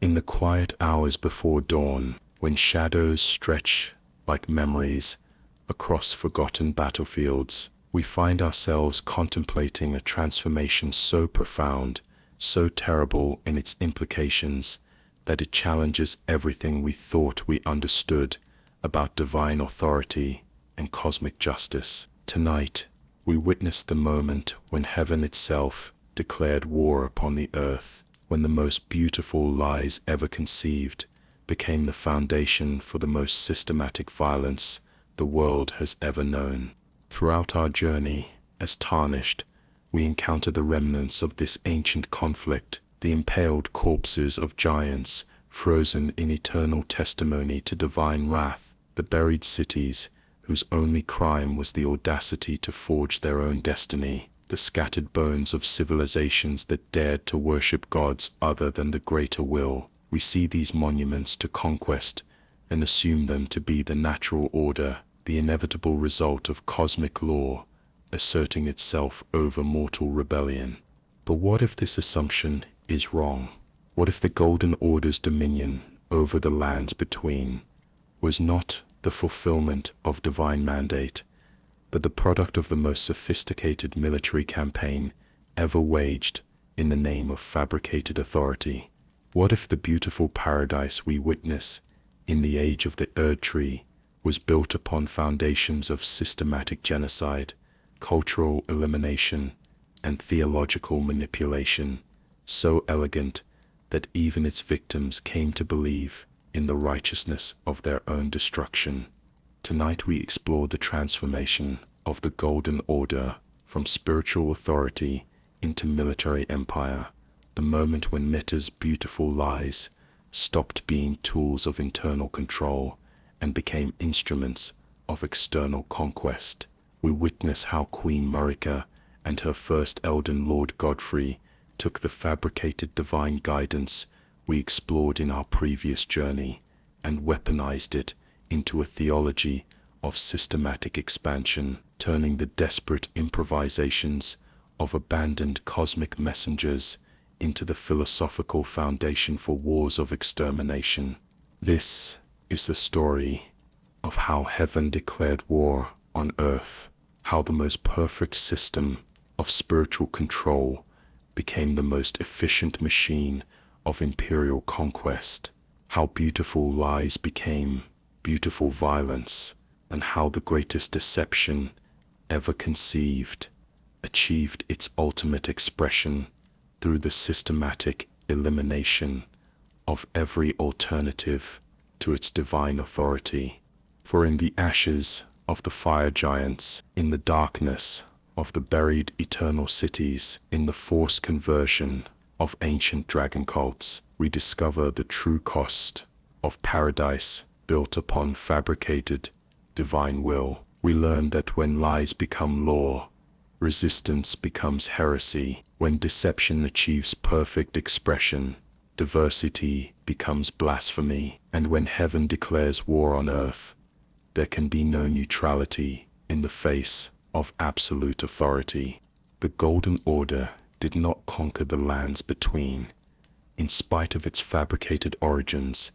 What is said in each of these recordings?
In the quiet hours before dawn, when shadows stretch like memories across forgotten battlefields, we find ourselves contemplating a transformation so profound, so terrible in its implications, that it challenges everything we thought we understood about divine authority and cosmic justice. Tonight, we witness the moment when heaven itself declared war upon the earth, when the most beautiful lies ever conceived became the foundation for the most systematic violence the world has ever known. Throughout our journey, as tarnished, we encounter the remnants of this ancient conflict, the impaled corpses of giants frozen in eternal testimony to divine wrath, the buried cities whose only crime was the audacity to forge their own destiny, the scattered bones of civilizations that dared to worship gods other than the greater will. We see these monuments to conquest and assume them to be the natural order, the inevitable result of cosmic law asserting itself over mortal rebellion. But what if this assumption is wrong? What if the Golden Order's dominion over the lands between was not the fulfillment of divine mandate, but the product of the most sophisticated military campaign ever waged in the name of fabricated authority? What if the beautiful paradise we witness in the age of the Erdtree was built upon foundations of systematic genocide, cultural elimination, and theological manipulation, so elegant that even its victims came to believe in the righteousness of their own destruction? Tonight we explore the transformation of the Golden Order from spiritual authority into military empire, the moment when Meta's beautiful lies stopped being tools of internal control and became instruments of external conquest. We witness how Queen Marika and her first Elden Lord Godfrey took the fabricated divine guidance we explored in our previous journey and weaponized it into a theology of systematic expansion, turning the desperate improvisations of abandoned cosmic messengers into the philosophical foundation for wars of extermination. This is the story of how heaven declared war on earth, how the most perfect system of spiritual control became the most efficient machine of imperial conquest, how beautiful lies became beautiful violence, and how the greatest deception ever conceived achieved its ultimate expression through the systematic elimination of every alternative to its divine authority. For in the ashes of the fire giants, in the darkness of the buried eternal cities, in the forced conversion of ancient dragon cults, we discover the true cost of paradise built upon fabricated divine will. We learn that when lies become law, resistance becomes heresy. When deception achieves perfect expression, diversity becomes blasphemy. And when heaven declares war on earth, there can be no neutrality in the face of absolute authority. The Golden Order did not conquer the lands between. In spite of its fabricated origins,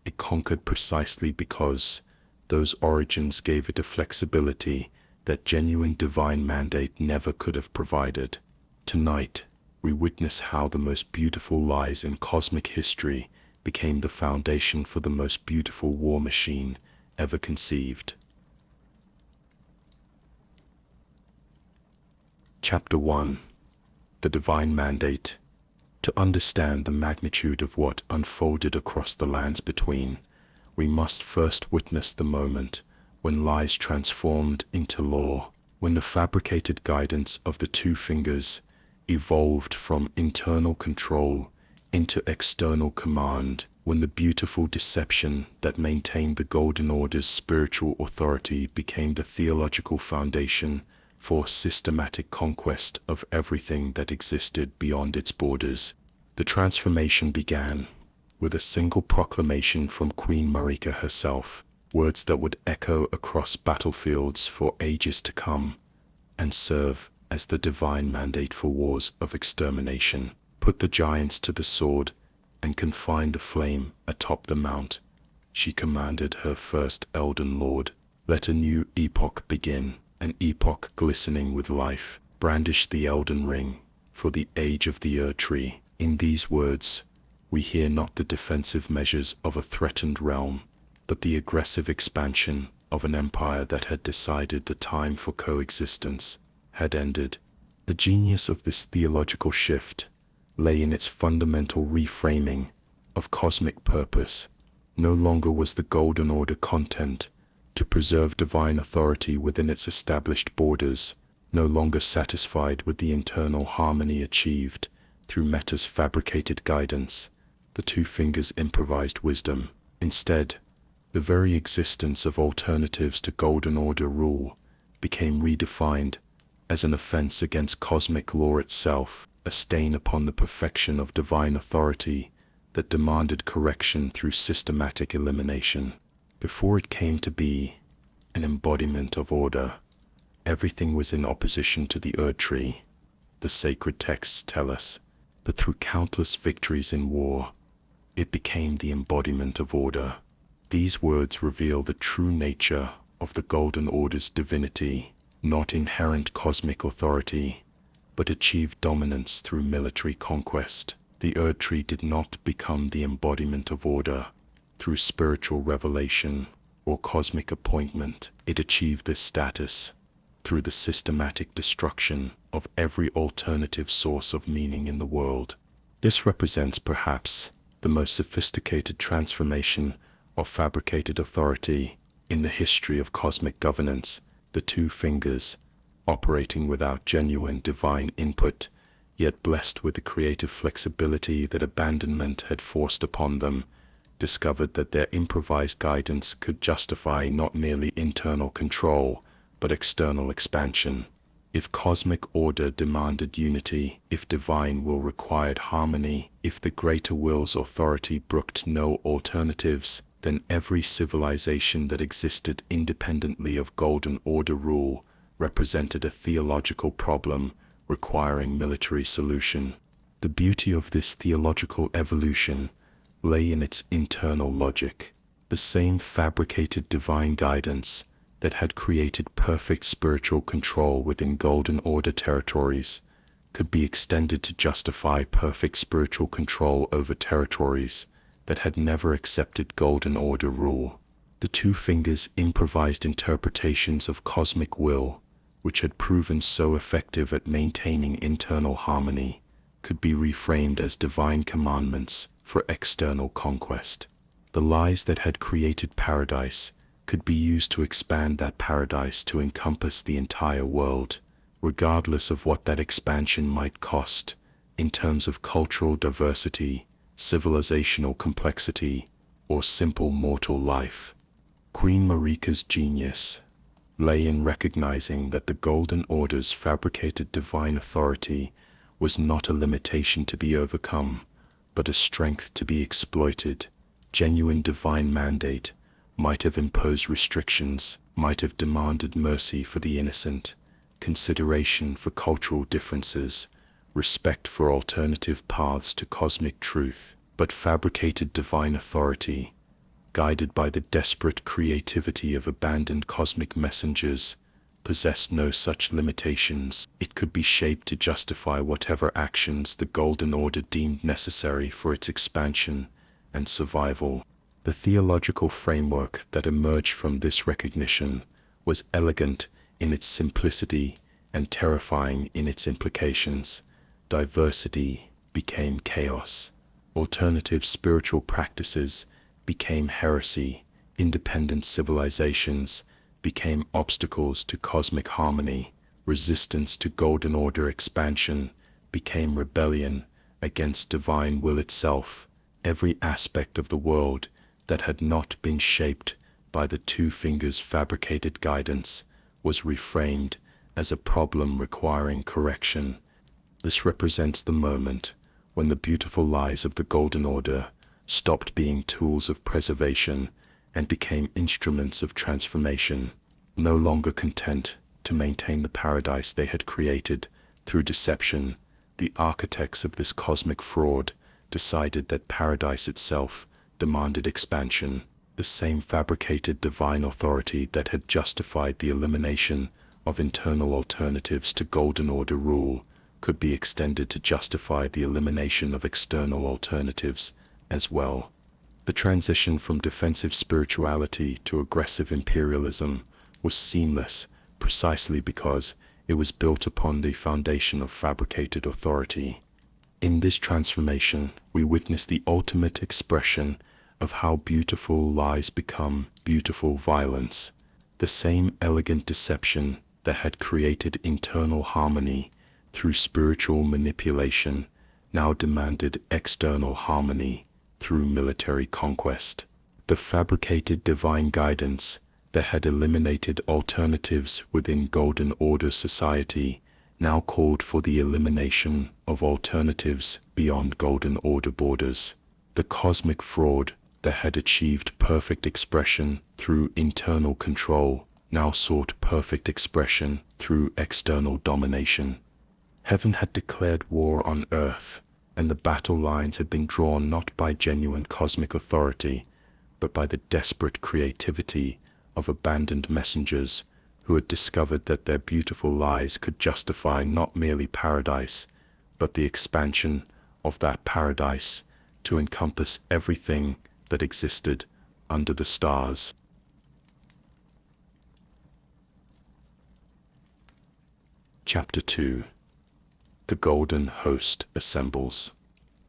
it conquered precisely because those origins gave it a flexibility that genuine divine mandate never could have provided. Tonight, we witness how the most beautiful lies in cosmic history became the foundation for the most beautiful war machine ever conceived. Chapter 1. The Divine Mandate. To understand the magnitude of what unfolded across the lands between, we must first witness the moment when lies transformed into law, when the fabricated guidance of the two fingers evolved from internal control into external command, when the beautiful deception that maintained the Golden Order's spiritual authority became the theological foundation for systematic conquest of everything that existed beyond its borders. The transformation began with a single proclamation from Queen Marika herself, words that would echo across battlefields for ages to come and serve as the divine mandate for wars of extermination. Put the giants to the sword and confined the flame atop the mount. She commanded her first Elden Lord, "Let a new epoch begin, an epoch glistening with life. Brandish the Elden Ring, for the age of the Erdtree." In these words, we hear not the defensive measures of a threatened realm, but the aggressive expansion of an empire that had decided the time for coexistence had ended. The genius of this theological shift lay in its fundamental reframing of cosmic purpose. No longer was the Golden Order content to preserve divine authority within its established borders, no longer satisfied with the internal harmony achieved through Meta's fabricated guidance, the two fingers' improvised wisdom. Instead, the very existence of alternatives to Golden Order rule became redefined as an offense against cosmic law itself, a stain upon the perfection of divine authority that demanded correction through systematic elimination. Before it came to be an embodiment of order, everything was in opposition to the Erdtree, the sacred texts tell us, but through countless victories in war, it became the embodiment of order. These words reveal the true nature of the Golden Order's divinity, not inherent cosmic authority, but achieved dominance through military conquest. The Erdtree did not become the embodiment of order through spiritual revelation or cosmic appointment. It achieved this status through the systematic destruction of every alternative source of meaning in the world. This represents perhaps the most sophisticated transformation of fabricated authority in the history of cosmic governance. The two fingers, operating without genuine divine input, yet blessed with the creative flexibility that abandonment had forced upon them, discovered that their improvised guidance could justify not merely internal control, but external expansion. If cosmic order demanded unity, if divine will required harmony, if the greater will's authority brooked no alternatives, then every civilization that existed independently of Golden Order rule represented a theological problem requiring military solution. The beauty of this theological evolution lay in its internal logic. The same fabricated divine guidance that had created perfect spiritual control within Golden Order territories could be extended to justify perfect spiritual control over territories that had never accepted Golden Order rule. The two fingers' improvised interpretations of cosmic will, which had proven so effective at maintaining internal harmony, could be reframed as divine commandments for external conquest. The lies that had created paradise could be used to expand that paradise to encompass the entire world, regardless of what that expansion might cost in terms of cultural diversity, civilizational complexity, or simple mortal life. Queen Marika's genius lay in recognizing that the Golden Order's fabricated divine authority was not a limitation to be overcome, but a strength to be exploited. Genuine divine mandate might have imposed restrictions, might have demanded mercy for the innocent, consideration for cultural differences, respect for alternative paths to cosmic truth, but fabricated divine authority, guided by the desperate creativity of abandoned cosmic messengers, possessed no such limitations. It could be shaped to justify whatever actions the Golden Order deemed necessary for its expansion and survival. The theological framework that emerged from this recognition was elegant in its simplicity and terrifying in its implications. Diversity became chaos. Alternative spiritual practices became heresy. Independent civilizations became obstacles to cosmic harmony. Resistance to Golden Order expansion became rebellion against divine will itself. Every aspect of the world that had not been shaped by the two fingers' fabricated guidance was reframed as a problem requiring correction. This represents the moment when the beautiful lies of the Golden Order stopped being tools of preservation and became instruments of transformation. No longer content to maintain the paradise they had created through deception, the architects of this cosmic fraud decided that paradise itself demanded expansion. The same fabricated divine authority that had justified the elimination of internal alternatives to Golden Order rule could be extended to justify the elimination of external alternatives as well. The transition from defensive spirituality to aggressive imperialism was seamless, precisely because it was built upon the foundation of fabricated authority. In this transformation, we witness the ultimate expression of how beautiful lies become beautiful violence. The same elegant deception that had created internal harmony through spiritual manipulation now demanded external harmony through military conquest. The fabricated divine guidance that had eliminated alternatives within Golden Order society now called for the elimination of alternatives beyond Golden Order borders. The cosmic fraud that had achieved perfect expression through internal control now sought perfect expression through external domination. Heaven had declared war on earth, and the battle lines had been drawn not by genuine cosmic authority, but by the desperate creativity of abandoned messengers who had discovered that their beautiful lies could justify not merely paradise, but the expansion of that paradise to encompass everything that existed under the stars. Chapter 2. The Golden Host Assembles.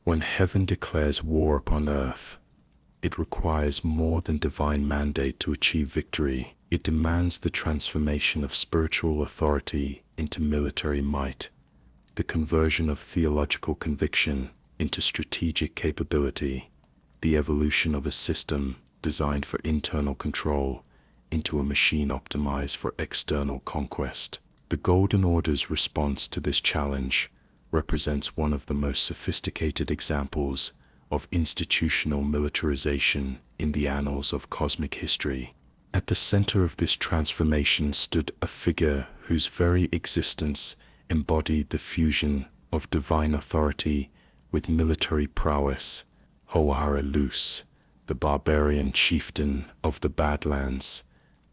When heaven declares war upon earth, it requires more than divine mandate to achieve victory. It demands the transformation of spiritual authority into military might, the conversion of theological conviction into strategic capability, the evolution of a system designed for internal control into a machine optimized for external conquest. The Golden Order's response to this challenge represents one of the most sophisticated examples of institutional militarization in the annals of cosmic history. At the center of this transformation stood a figure whose very existence embodied the fusion of divine authority with military prowess. Hoaralus, the barbarian chieftain of the Badlands,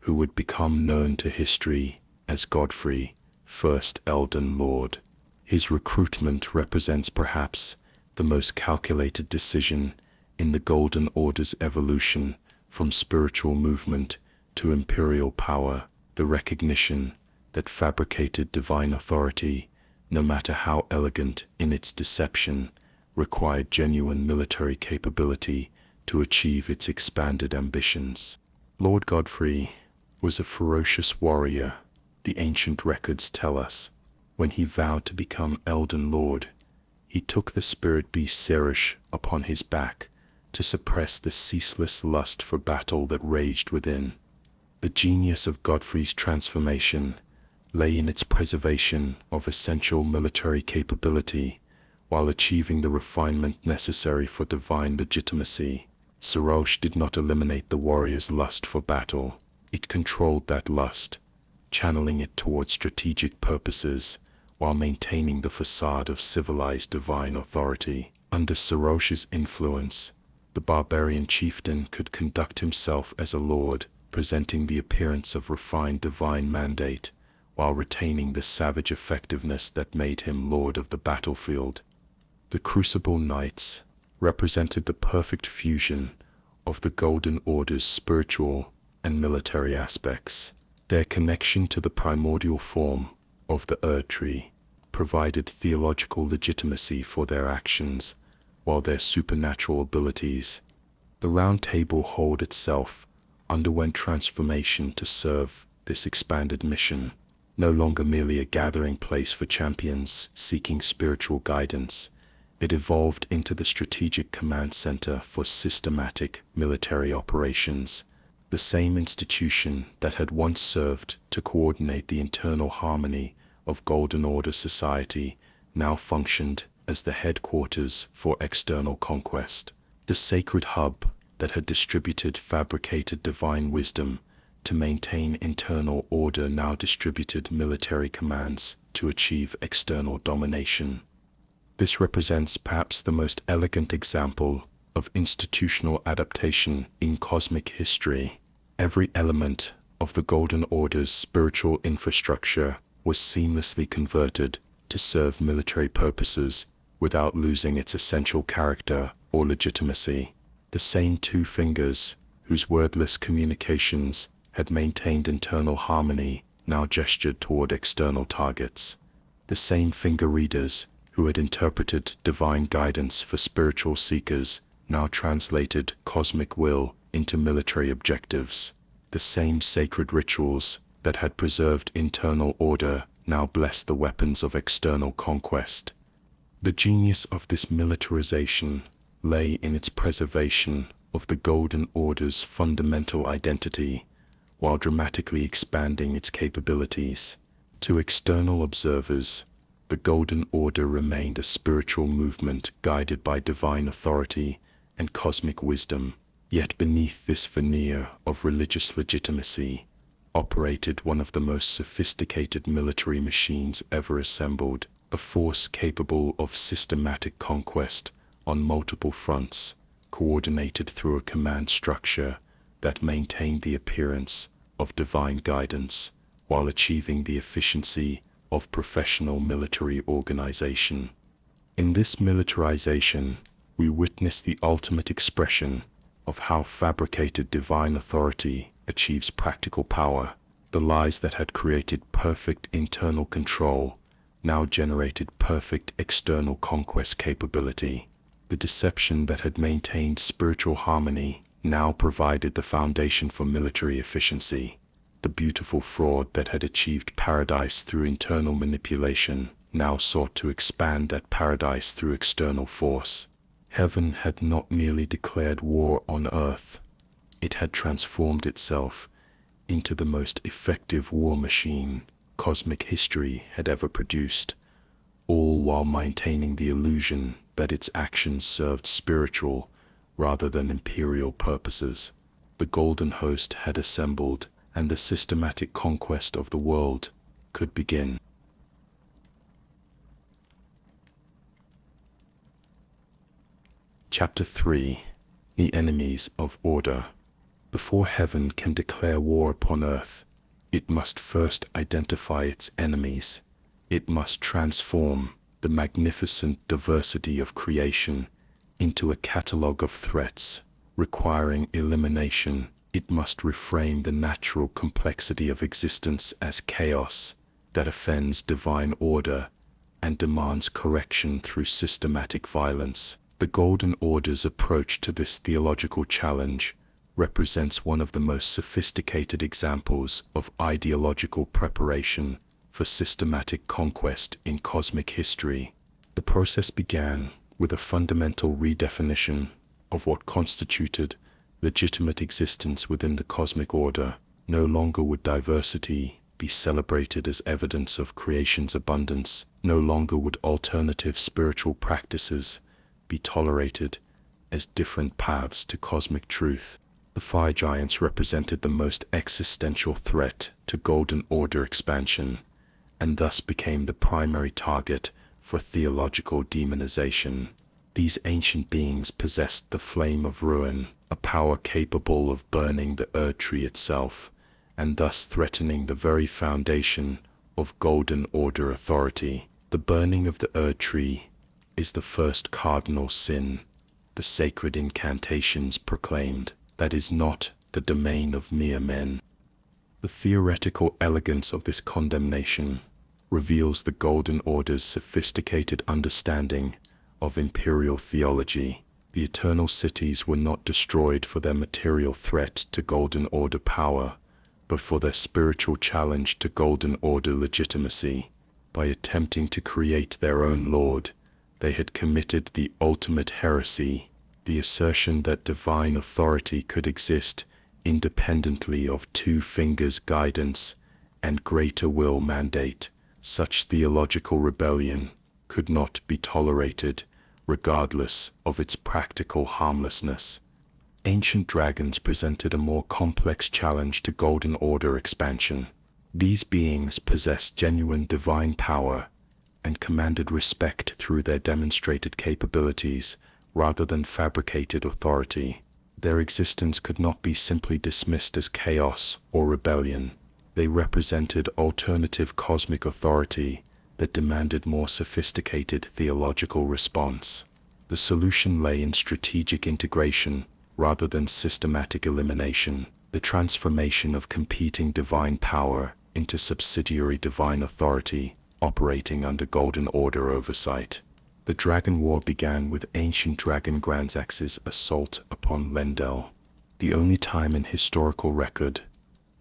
who would become known to history as Godfrey, first Elden Lord. His recruitment represents perhaps the most calculated decision in the Golden Order's evolution from spiritual movement to imperial power, the recognition that fabricated divine authority, no matter how elegant in its deception, required genuine military capability to achieve its expanded ambitions. Lord Godfrey was a ferocious warrior, the ancient records tell us. When he vowed to become Elden Lord, he took the spirit beast Serish upon his back to suppress the ceaseless lust for battle that raged within. The genius of Godfrey's transformation lay in its preservation of essential military capability while achieving the refinement necessary for divine legitimacy. Serish did not eliminate the warrior's lust for battle. It controlled that lust, channeling it toward strategic purposes while maintaining the facade of civilized divine authority. Under Serish's influence, the barbarian chieftain could conduct himself as a lord, presenting the appearance of refined divine mandate, while retaining the savage effectiveness that made him lord of the battlefield. The Crucible Knights represented the perfect fusion of the Golden Order's spiritual and military aspects. Their connection to the primordial form of the Erdtree provided theological legitimacy for their actions, while their supernatural abilities, the Round Table Hold itself, underwent transformation to serve this expanded mission. No longer merely a gathering place for champions seeking spiritual guidance, it evolved into the strategic command center for systematic military operations. The same institution that had once served to coordinate the internal harmony of Golden Order society now functioned as the headquarters for external conquest. The sacred hub that had distributed fabricated divine wisdom to maintain internal order now distributed military commands to achieve external domination. This represents perhaps the most elegant example of institutional adaptation in cosmic history. Every element of the Golden Order's spiritual infrastructure was seamlessly converted to serve military purposes without losing its essential character or legitimacy. The same two fingers, whose wordless communications had maintained internal harmony, now gestured toward external targets. The same finger readers, who had interpreted divine guidance for spiritual seekers, now translated cosmic will into military objectives. The same sacred rituals that had preserved internal order now blessed the weapons of external conquest. The genius of this militarization lay in its preservation of the Golden Order's fundamental identity, while dramatically expanding its capabilities. To external observers, the Golden Order remained a spiritual movement guided by divine authority and cosmic wisdom. Yet beneath this veneer of religious legitimacy operated one of the most sophisticated military machines ever assembled, a force capable of systematic conquest on multiple fronts, coordinated through a command structure that maintained the appearance of divine guidance while achieving the efficiency of professional military organization. In this militarization, we witness the ultimate expression of how fabricated divine authority achieves practical power. The lies that had created perfect internal control now generated perfect external conquest capability. The deception that had maintained spiritual harmony now provided the foundation for military efficiency. The beautiful fraud that had achieved paradise through internal manipulation now sought to expand that paradise through external force. Heaven had not merely declared war on earth, it had transformed itself into the most effective war machine cosmic history had ever produced, all while maintaining the illusion that its actions served spiritual rather than imperial purposes. The Golden Host had assembled, and the systematic conquest of the world could begin. Chapter 3: The Enemies of Order. Before heaven can declare war upon earth, it must first identify its enemies. It must transform the magnificent diversity of creation into a catalogue of threats, requiring elimination. It must reframe the natural complexity of existence as chaos that offends divine order and demands correction through systematic violence. The Golden Order's approach to this theological challenge represents one of the most sophisticated examples of ideological preparation for systematic conquest in cosmic history. The process began with a fundamental redefinition of what constituted legitimate existence within the cosmic order. No longer would diversity be celebrated as evidence of creation's abundance. No longer would alternative spiritual practices be tolerated as different paths to cosmic truth. The fire giants represented the most existential threat to Golden Order expansion, and thus became the primary target for theological demonization. These ancient beings possessed the flame of ruin, a power capable of burning the Erdtree itself, and thus threatening the very foundation of Golden Order authority. The burning of the Erdtree is the first cardinal sin. The sacred incantations proclaimed that is not the domain of mere men. The theoretical elegance of this condemnation reveals the Golden Order's sophisticated understanding of imperial theology. The eternal cities were not destroyed for their material threat to Golden Order power, but for their spiritual challenge to Golden Order legitimacy. By attempting to create their own lord, they had committed the ultimate heresy, the assertion that divine authority could exist independently of two fingers' guidance and greater will mandate. Such theological rebellion could not be tolerated, regardless of its practical harmlessness. Ancient dragons presented a more complex challenge to Golden Order expansion. These beings possessed genuine divine power and commanded respect through their demonstrated capabilities rather than fabricated authority. Their existence could not be simply dismissed as chaos or rebellion. They represented alternative cosmic authority that demanded more sophisticated theological response. The solution lay in strategic integration rather than systematic elimination, the transformation of competing divine power into subsidiary divine authority operating under Golden Order oversight. The Dragon War began with ancient Dragon Granzax's assault upon Leyndell, the only time in historical record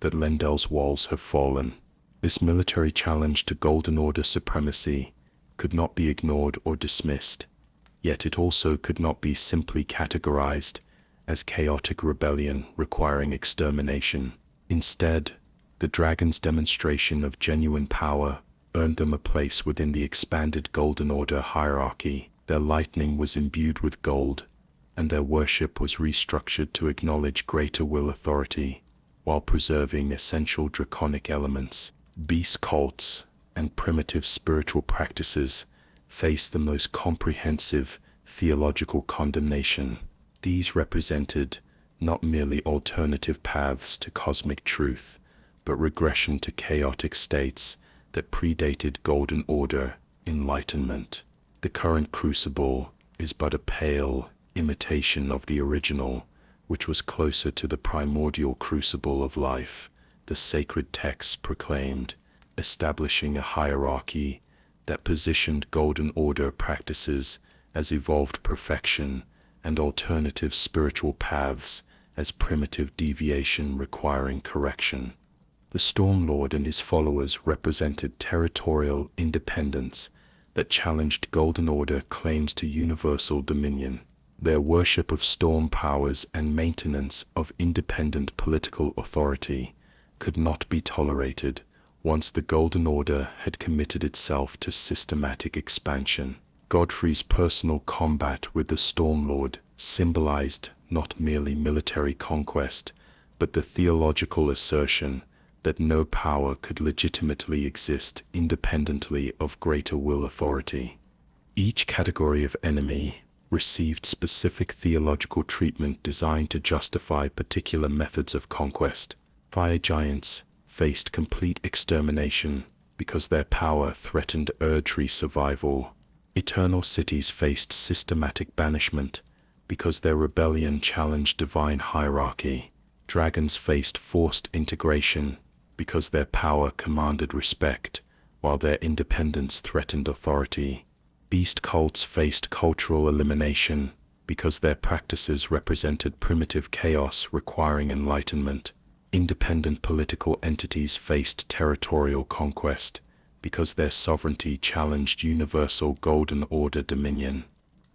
that Leyndell's walls have fallen. This military challenge to Golden Order supremacy could not be ignored or dismissed, yet it also could not be simply categorized as chaotic rebellion requiring extermination. Instead, the dragons' demonstration of genuine power earned them a place within the expanded Golden Order hierarchy. Their lightning was imbued with gold, and their worship was restructured to acknowledge greater will authority, while preserving essential draconic elements. Beast cults and primitive spiritual practices faced the most comprehensive theological condemnation. These represented not merely alternative paths to cosmic truth, but regression to chaotic states that predated Golden Order enlightenment. The current Crucible is but a pale imitation of the original, which was closer to the primordial crucible of life, the sacred texts proclaimed, establishing a hierarchy that positioned Golden Order practices as evolved perfection and alternative spiritual paths as primitive deviation requiring correction. The Stormlord and his followers represented territorial independence that challenged Golden Order claims to universal dominion. Their worship of storm powers and maintenance of independent political authority could not be tolerated once the Golden Order had committed itself to systematic expansion. Godfrey's personal combat with the Stormlord symbolized not merely military conquest, but the theological assertion that no power could legitimately exist independently of greater will authority. Each category of enemy received specific theological treatment designed to justify particular methods of conquest. Fire giants faced complete extermination because their power threatened Erdtree survival. Eternal cities faced systematic banishment because their rebellion challenged divine hierarchy. Dragons faced forced integration because their power commanded respect, while their independence threatened authority. Beast cults faced cultural elimination because their practices represented primitive chaos requiring enlightenment. Independent political entities faced territorial conquest because their sovereignty challenged universal Golden Order dominion.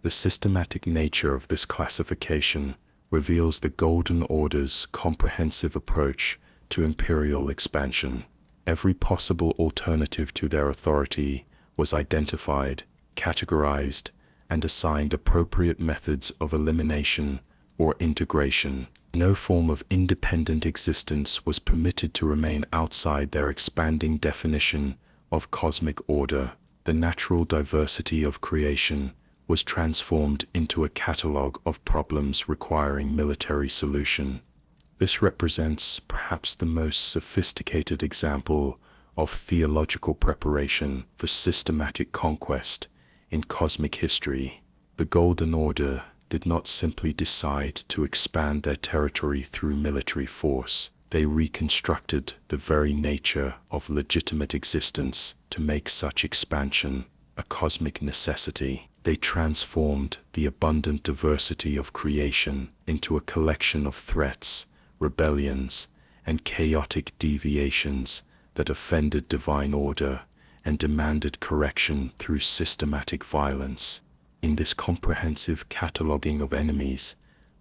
The systematic nature of this classification reveals the Golden Order's comprehensive approach to imperial expansion. Every possible alternative to their authority was identified, categorized, and assigned appropriate methods of elimination or integration. No form of independent existence was permitted to remain outside their expanding definition of cosmic order. The natural diversity of creation was transformed into a catalog of problems requiring military solution. This represents perhaps the most sophisticated example of theological preparation for systematic conquest in cosmic history. The Golden Order did not simply decide to expand their territory through military force. They reconstructed the very nature of legitimate existence to make such expansion a cosmic necessity. They transformed the abundant diversity of creation into a collection of threats, rebellions, and chaotic deviations that offended divine order and demanded correction through systematic violence. In this comprehensive cataloging of enemies,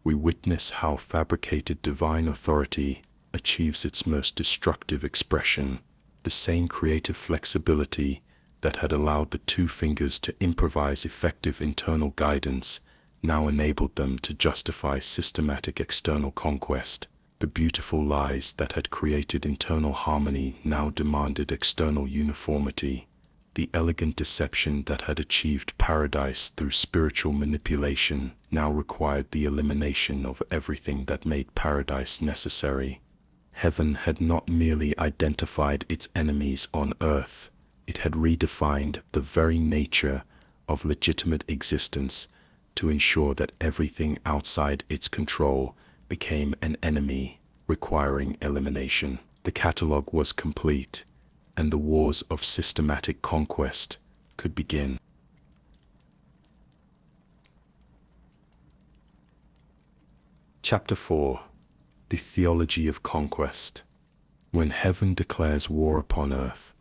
we witness how fabricated divine authority achieves its most destructive expression. The same creative flexibility that had allowed the Two Fingers to improvise effective internal guidance now enabled them to justify systematic external conquest. The beautiful lies that had created internal harmony now demanded external uniformity. The elegant deception that had achieved paradise through spiritual manipulation now required the elimination of everything that made paradise necessary. Heaven had not merely identified its enemies on earth, it had redefined the very nature of legitimate existence to ensure that everything outside its control became an enemy, requiring elimination. The catalogue was complete, and the wars of systematic conquest could begin. Chapter 4. The Theology of Conquest. When heaven declares war upon earth,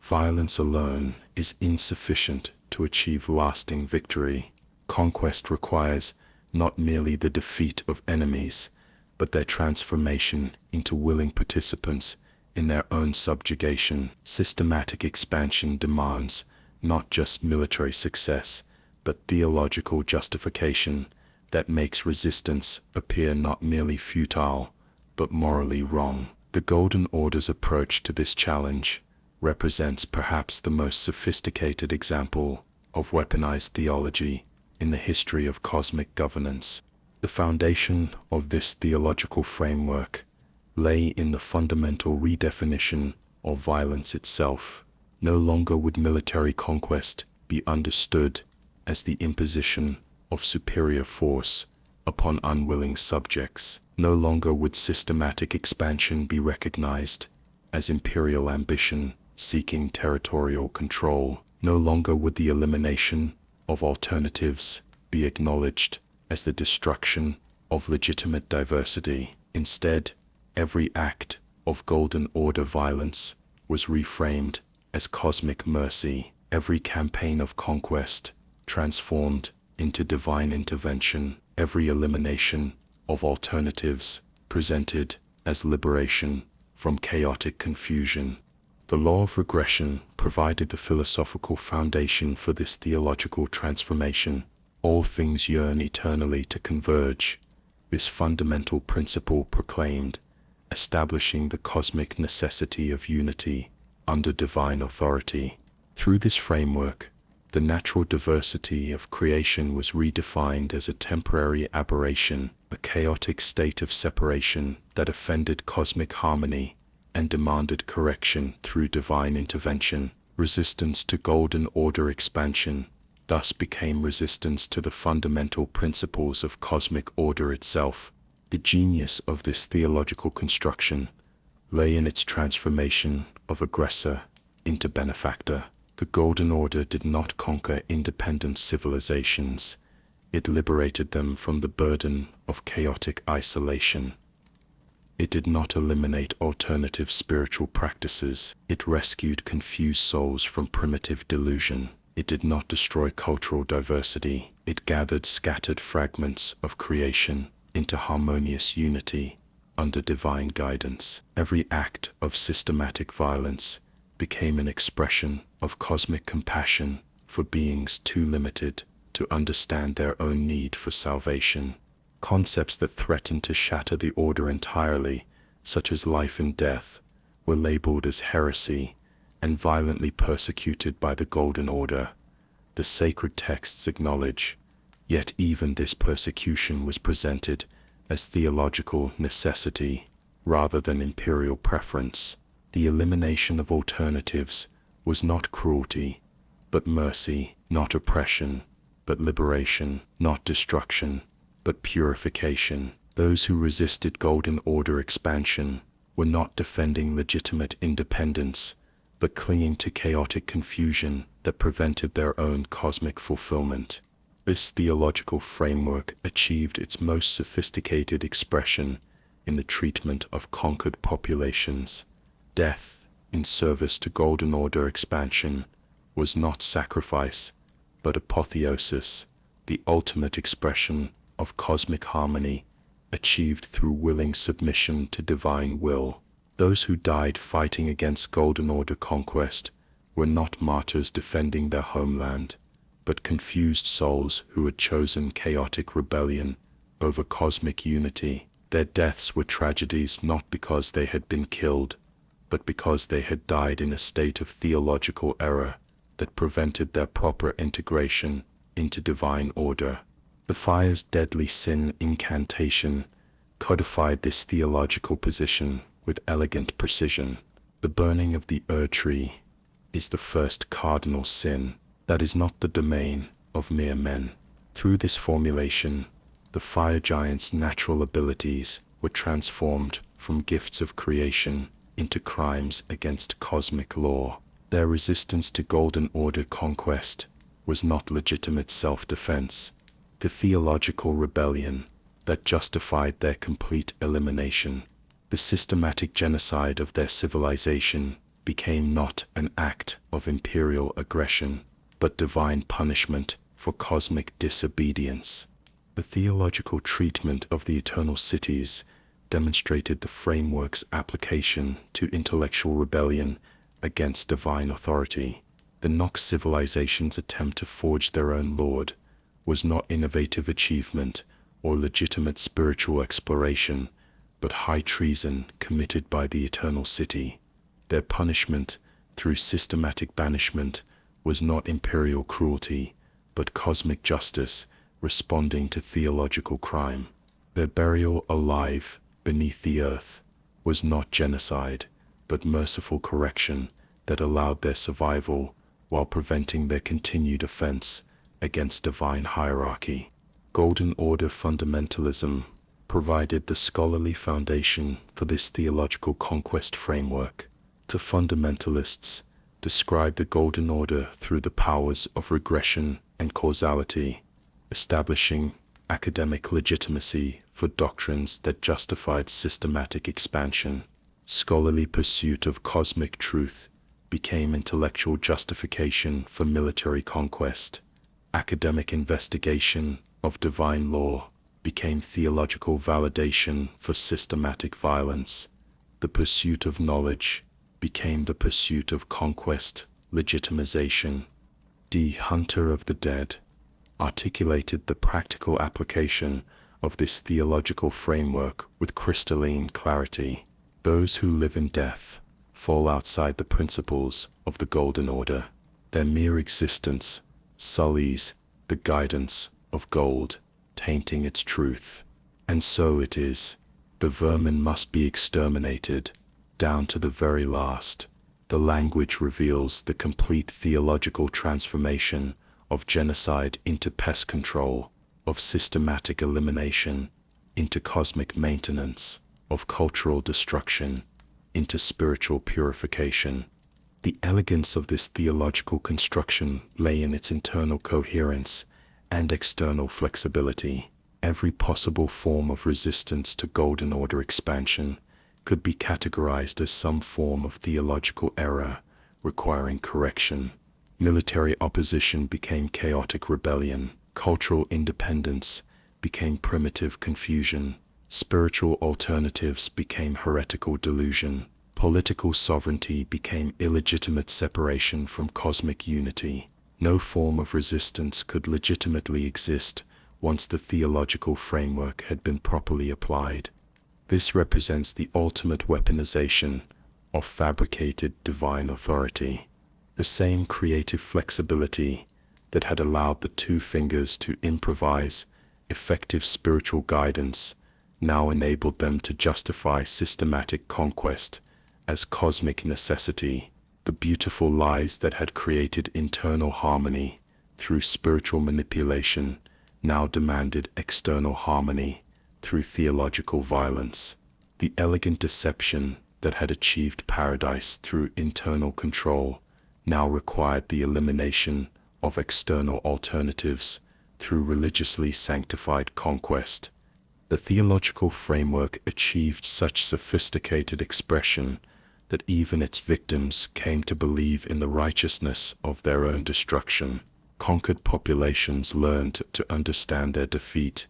violence alone is insufficient to achieve lasting victory. Conquest requires not merely the defeat of enemies, but their transformation into willing participants in their own subjugation. Systematic expansion demands not just military success, but theological justification that makes resistance appear not merely futile, but morally wrong. The Golden Order's approach to this challenge represents perhaps the most sophisticated example of weaponized theology in the history of cosmic governance. The foundation of this theological framework lay in the fundamental redefinition of violence itself. No longer would military conquest be understood as the imposition of superior force upon unwilling subjects. No longer would systematic expansion be recognized as imperial ambition seeking territorial control. No longer would the elimination of alternatives be acknowledged as the destruction of legitimate diversity. Instead, every act of Golden Order violence was reframed as cosmic mercy. Every campaign of conquest transformed into divine intervention. Every elimination of alternatives presented as liberation from chaotic confusion. The law of regression provided the philosophical foundation for this theological transformation. All things yearn eternally to converge. This fundamental principle proclaimed, establishing the cosmic necessity of unity under divine authority. Through this framework, the natural diversity of creation was redefined as a temporary aberration, a chaotic state of separation that offended cosmic harmony and demanded correction through divine intervention. Resistance to Golden Order expansion thus became resistance to the fundamental principles of cosmic order itself. The genius of this theological construction lay in its transformation of aggressor into benefactor. The Golden Order did not conquer independent civilizations, it liberated them from the burden of chaotic isolation. It did not eliminate alternative spiritual practices, it rescued confused souls from primitive delusion. It did not destroy cultural diversity, it gathered scattered fragments of creation into harmonious unity under divine guidance. Every act of systematic violence became an expression of cosmic compassion for beings too limited to understand their own need for salvation. Concepts that threatened to shatter the order entirely, such as life and death, were labeled as heresy and violently persecuted by the Golden Order. The sacred texts acknowledge, yet even this persecution was presented as theological necessity rather than imperial preference. The elimination of alternatives was not cruelty, but mercy, not oppression, but liberation, not destruction, but purification. Those who resisted Golden Order expansion were not defending legitimate independence, but clinging to chaotic confusion that prevented their own cosmic fulfillment. This theological framework achieved its most sophisticated expression in the treatment of conquered populations. Death, in service to Golden Order expansion, was not sacrifice, but apotheosis, the ultimate expression of cosmic harmony, achieved through willing submission to divine will. Those who died fighting against Golden Order conquest were not martyrs defending their homeland, but confused souls who had chosen chaotic rebellion over cosmic unity. Their deaths were tragedies not because they had been killed, but because they had died in a state of theological error that prevented their proper integration into divine order. The fire's deadly sin incantation codified this theological position with elegant precision. The burning of the Erdtree is the first cardinal sin that is not the domain of mere men. Through this formulation, the fire giant's natural abilities were transformed from gifts of creation into crimes against cosmic law. Their resistance to Golden Order conquest was not legitimate self-defense. The theological rebellion that justified their complete elimination. The systematic genocide of their civilization became not an act of imperial aggression, but divine punishment for cosmic disobedience. The theological treatment of the eternal cities demonstrated the framework's application to intellectual rebellion against divine authority. The Nox civilization's attempt to forge their own lord was not innovative achievement or legitimate spiritual exploration, but high treason committed by the eternal city. Their punishment, through systematic banishment, was not imperial cruelty, but cosmic justice responding to theological crime. Their burial alive beneath the earth was not genocide, but merciful correction that allowed their survival while preventing their continued offense against divine hierarchy. Golden Order fundamentalism provided the scholarly foundation for this theological conquest framework. To fundamentalists, describe the Golden Order through the powers of regression and causality, establishing academic legitimacy for doctrines that justified systematic expansion. Scholarly pursuit of cosmic truth became intellectual justification for military conquest. Academic investigation of divine law became theological validation for systematic violence. The pursuit of knowledge became the pursuit of conquest legitimization. D. Hunter of the Dead articulated the practical application of this theological framework with crystalline clarity. Those who live in death fall outside the principles of the Golden Order. Their mere existence sullies the guidance of gold, tainting its truth. And so it is. The vermin must be exterminated, down to the very last. The language reveals the complete theological transformation of genocide into pest control, of systematic elimination into cosmic maintenance, of cultural destruction into spiritual purification. The elegance of this theological construction lay in its internal coherence and external flexibility. Every possible form of resistance to Golden Order expansion could be categorized as some form of theological error requiring correction. Military opposition became chaotic rebellion. Cultural independence became primitive confusion. Spiritual alternatives became heretical delusion. Political sovereignty became illegitimate separation from cosmic unity. No form of resistance could legitimately exist once the theological framework had been properly applied. This represents the ultimate weaponization of fabricated divine authority. The same creative flexibility that had allowed the two fingers to improvise effective spiritual guidance now enabled them to justify systematic conquest as cosmic necessity. The beautiful lies that had created internal harmony through spiritual manipulation now demanded external harmony through theological violence. The elegant deception that had achieved paradise through internal control now required the elimination of external alternatives through religiously sanctified conquest. The theological framework achieved such sophisticated expression that even its victims came to believe in the righteousness of their own destruction. Conquered populations learned to understand their defeat,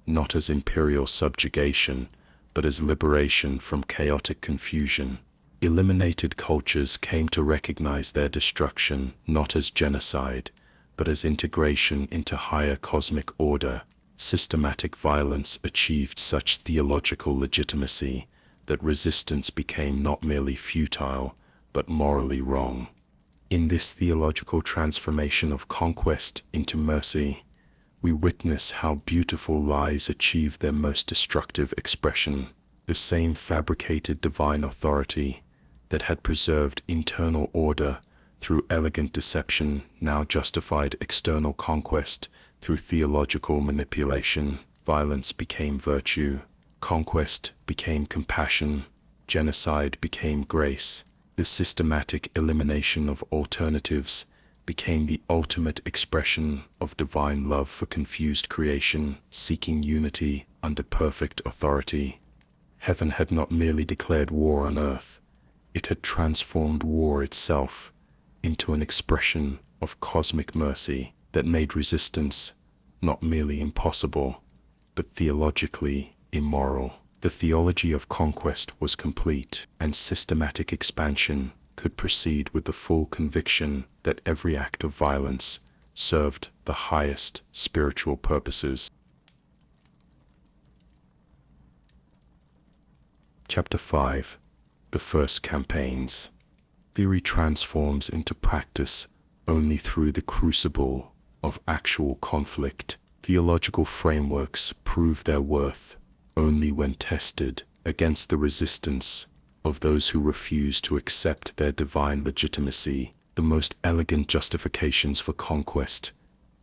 not as imperial subjugation, but as liberation from chaotic confusion. Eliminated cultures came to recognize their destruction not as genocide, but as integration into higher cosmic order. Systematic violence achieved such theological legitimacy that resistance became not merely futile, but morally wrong. In this theological transformation of conquest into mercy, we witness how beautiful lies achieve their most destructive expression. The same fabricated divine authority that had preserved internal order through elegant deception now justified external conquest through theological manipulation. Violence became virtue, conquest became compassion, genocide became grace. The systematic elimination of alternatives became the ultimate expression of divine love for confused creation, seeking unity under perfect authority. Heaven had not merely declared war on earth, it had transformed war itself into an expression of cosmic mercy that made resistance not merely impossible, but theologically immoral. The theology of conquest was complete, and systematic expansion could proceed with the full conviction that every act of violence served the highest spiritual purposes. Chapter 5. The First Campaigns. Theory transforms into practice only through the crucible of actual conflict. Theological frameworks prove their worth only when tested against the resistance of those who refuse to accept their divine legitimacy. The most elegant justifications for conquest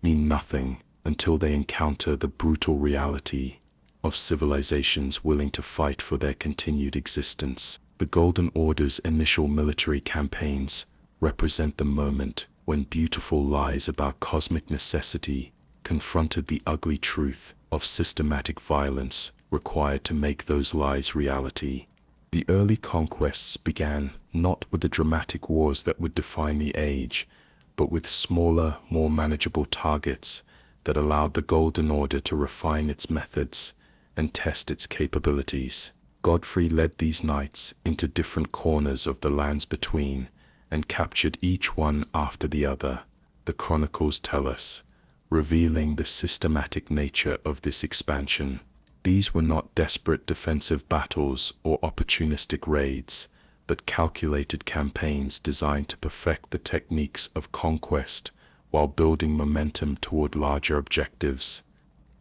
mean nothing until they encounter the brutal reality of civilizations willing to fight for their continued existence. The Golden Order's initial military campaigns represent the moment when beautiful lies about cosmic necessity confronted the ugly truth of systematic violence required to make those lies reality. The early conquests began not with the dramatic wars that would define the age, but with smaller, more manageable targets that allowed the Golden Order to refine its methods and test its capabilities. Godfrey led these knights into different corners of the lands between and captured each one after the other, the chronicles tell us, revealing the systematic nature of this expansion. These were not desperate defensive battles or opportunistic raids, but calculated campaigns designed to perfect the techniques of conquest while building momentum toward larger objectives.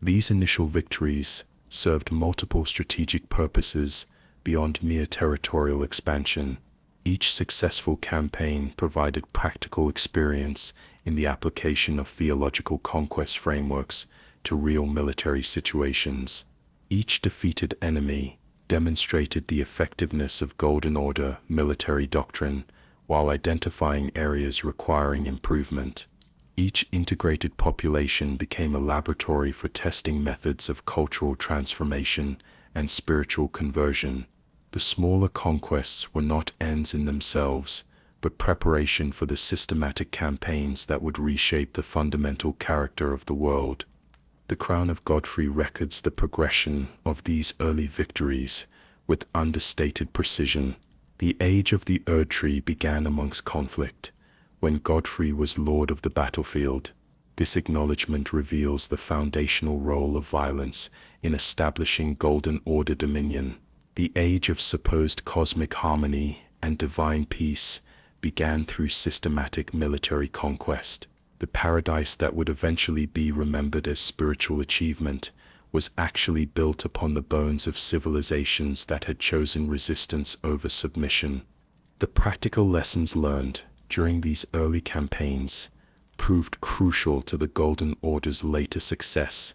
These initial victories served multiple strategic purposes beyond mere territorial expansion. Each successful campaign provided practical experience in the application of theological conquest frameworks to real military situations. Each defeated enemy demonstrated the effectiveness of Golden Order military doctrine while identifying areas requiring improvement. Each integrated population became a laboratory for testing methods of cultural transformation and spiritual conversion. The smaller conquests were not ends in themselves, but preparation for the systematic campaigns that would reshape the fundamental character of the world. The Crown of Godfrey records the progression of these early victories with understated precision. The age of the Erdtree began amongst conflict, when Godfrey was lord of the battlefield. This acknowledgement reveals the foundational role of violence in establishing Golden Order dominion. The age of supposed cosmic harmony and divine peace began through systematic military conquest. The paradise that would eventually be remembered as spiritual achievement was actually built upon the bones of civilizations that had chosen resistance over submission. The practical lessons learned during these early campaigns proved crucial to the Golden Order's later success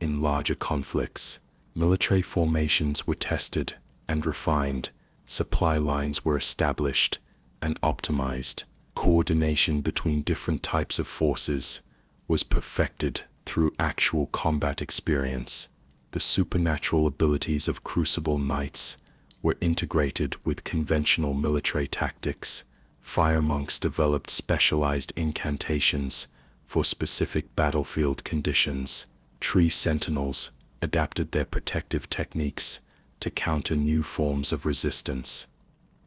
in larger conflicts. Military formations were tested and refined, supply lines were established and optimized. Coordination between different types of forces was perfected through actual combat experience. The supernatural abilities of Crucible knights were integrated with conventional military tactics. Fire monks developed specialized incantations for specific battlefield conditions. Tree sentinels adapted their protective techniques to counter new forms of resistance.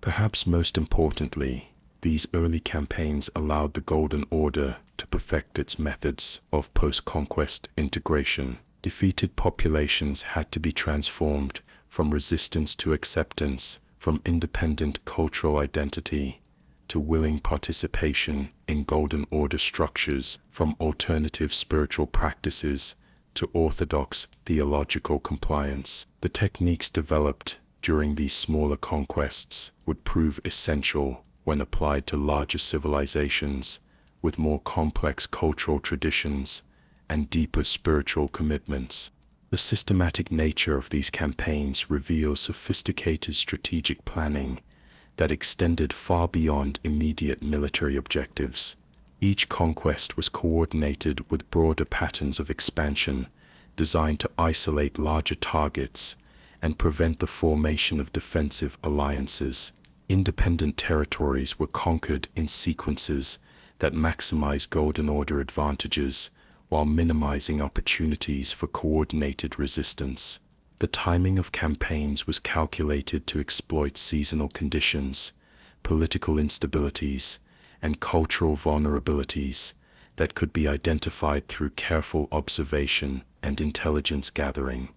Perhaps most importantly, these early campaigns allowed the Golden Order to perfect its methods of post-conquest integration. Defeated populations had to be transformed from resistance to acceptance, from independent cultural identity to willing participation in Golden Order structures, from alternative spiritual practices to orthodox theological compliance. The techniques developed during these smaller conquests would prove essential when applied to larger civilizations with more complex cultural traditions and deeper spiritual commitments. The systematic nature of these campaigns reveals sophisticated strategic planning that extended far beyond immediate military objectives. Each conquest was coordinated with broader patterns of expansion designed to isolate larger targets and prevent the formation of defensive alliances. Independent territories were conquered in sequences that maximize Golden Order advantages while minimizing opportunities for coordinated resistance. The timing of campaigns was calculated to exploit seasonal conditions, political instabilities, and cultural vulnerabilities that could be identified through careful observation and intelligence gathering.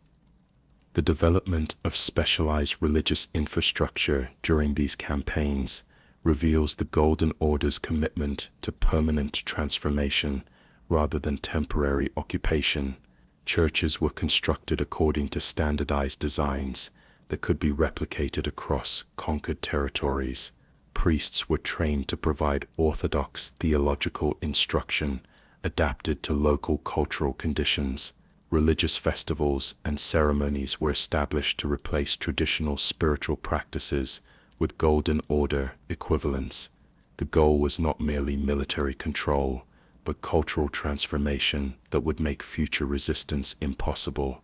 The development of specialized religious infrastructure during these campaigns reveals the Golden Order's commitment to permanent transformation rather than temporary occupation. Churches were constructed according to standardized designs that could be replicated across conquered territories. Priests were trained to provide orthodox theological instruction adapted to local cultural conditions. Religious festivals and ceremonies were established to replace traditional spiritual practices with Golden Order equivalents. The goal was not merely military control, but cultural transformation that would make future resistance impossible.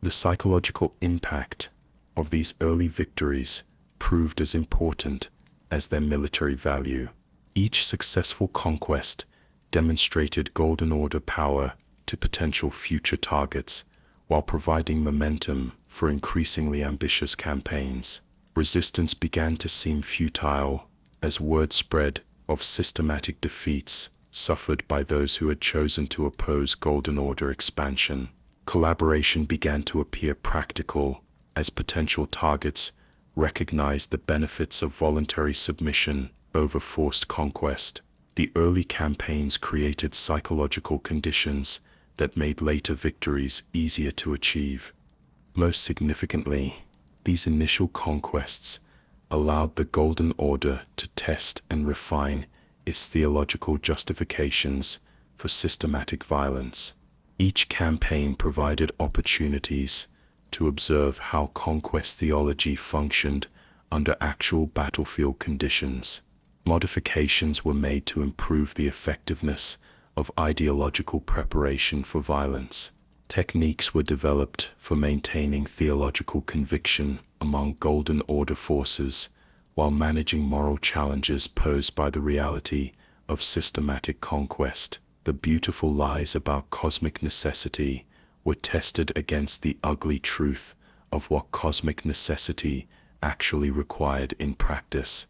The psychological impact of these early victories proved as important as their military value. Each successful conquest demonstrated Golden Order power to potential future targets while providing momentum for increasingly ambitious campaigns. Resistance began to seem futile as word spread of systematic defeats suffered by those who had chosen to oppose Golden Order expansion. Collaboration began to appear practical as potential targets recognized the benefits of voluntary submission over forced conquest. The early campaigns created psychological conditions that made later victories easier to achieve. Most significantly, these initial conquests allowed the Golden Order to test and refine its theological justifications for systematic violence. Each campaign provided opportunities to observe how conquest theology functioned under actual battlefield conditions. Modifications were made to improve the effectiveness of ideological preparation for violence. Techniques were developed for maintaining theological conviction among Golden Order forces while managing moral challenges posed by the reality of systematic conquest. The beautiful lies about cosmic necessity were tested against the ugly truth of what cosmic necessity actually required in practice.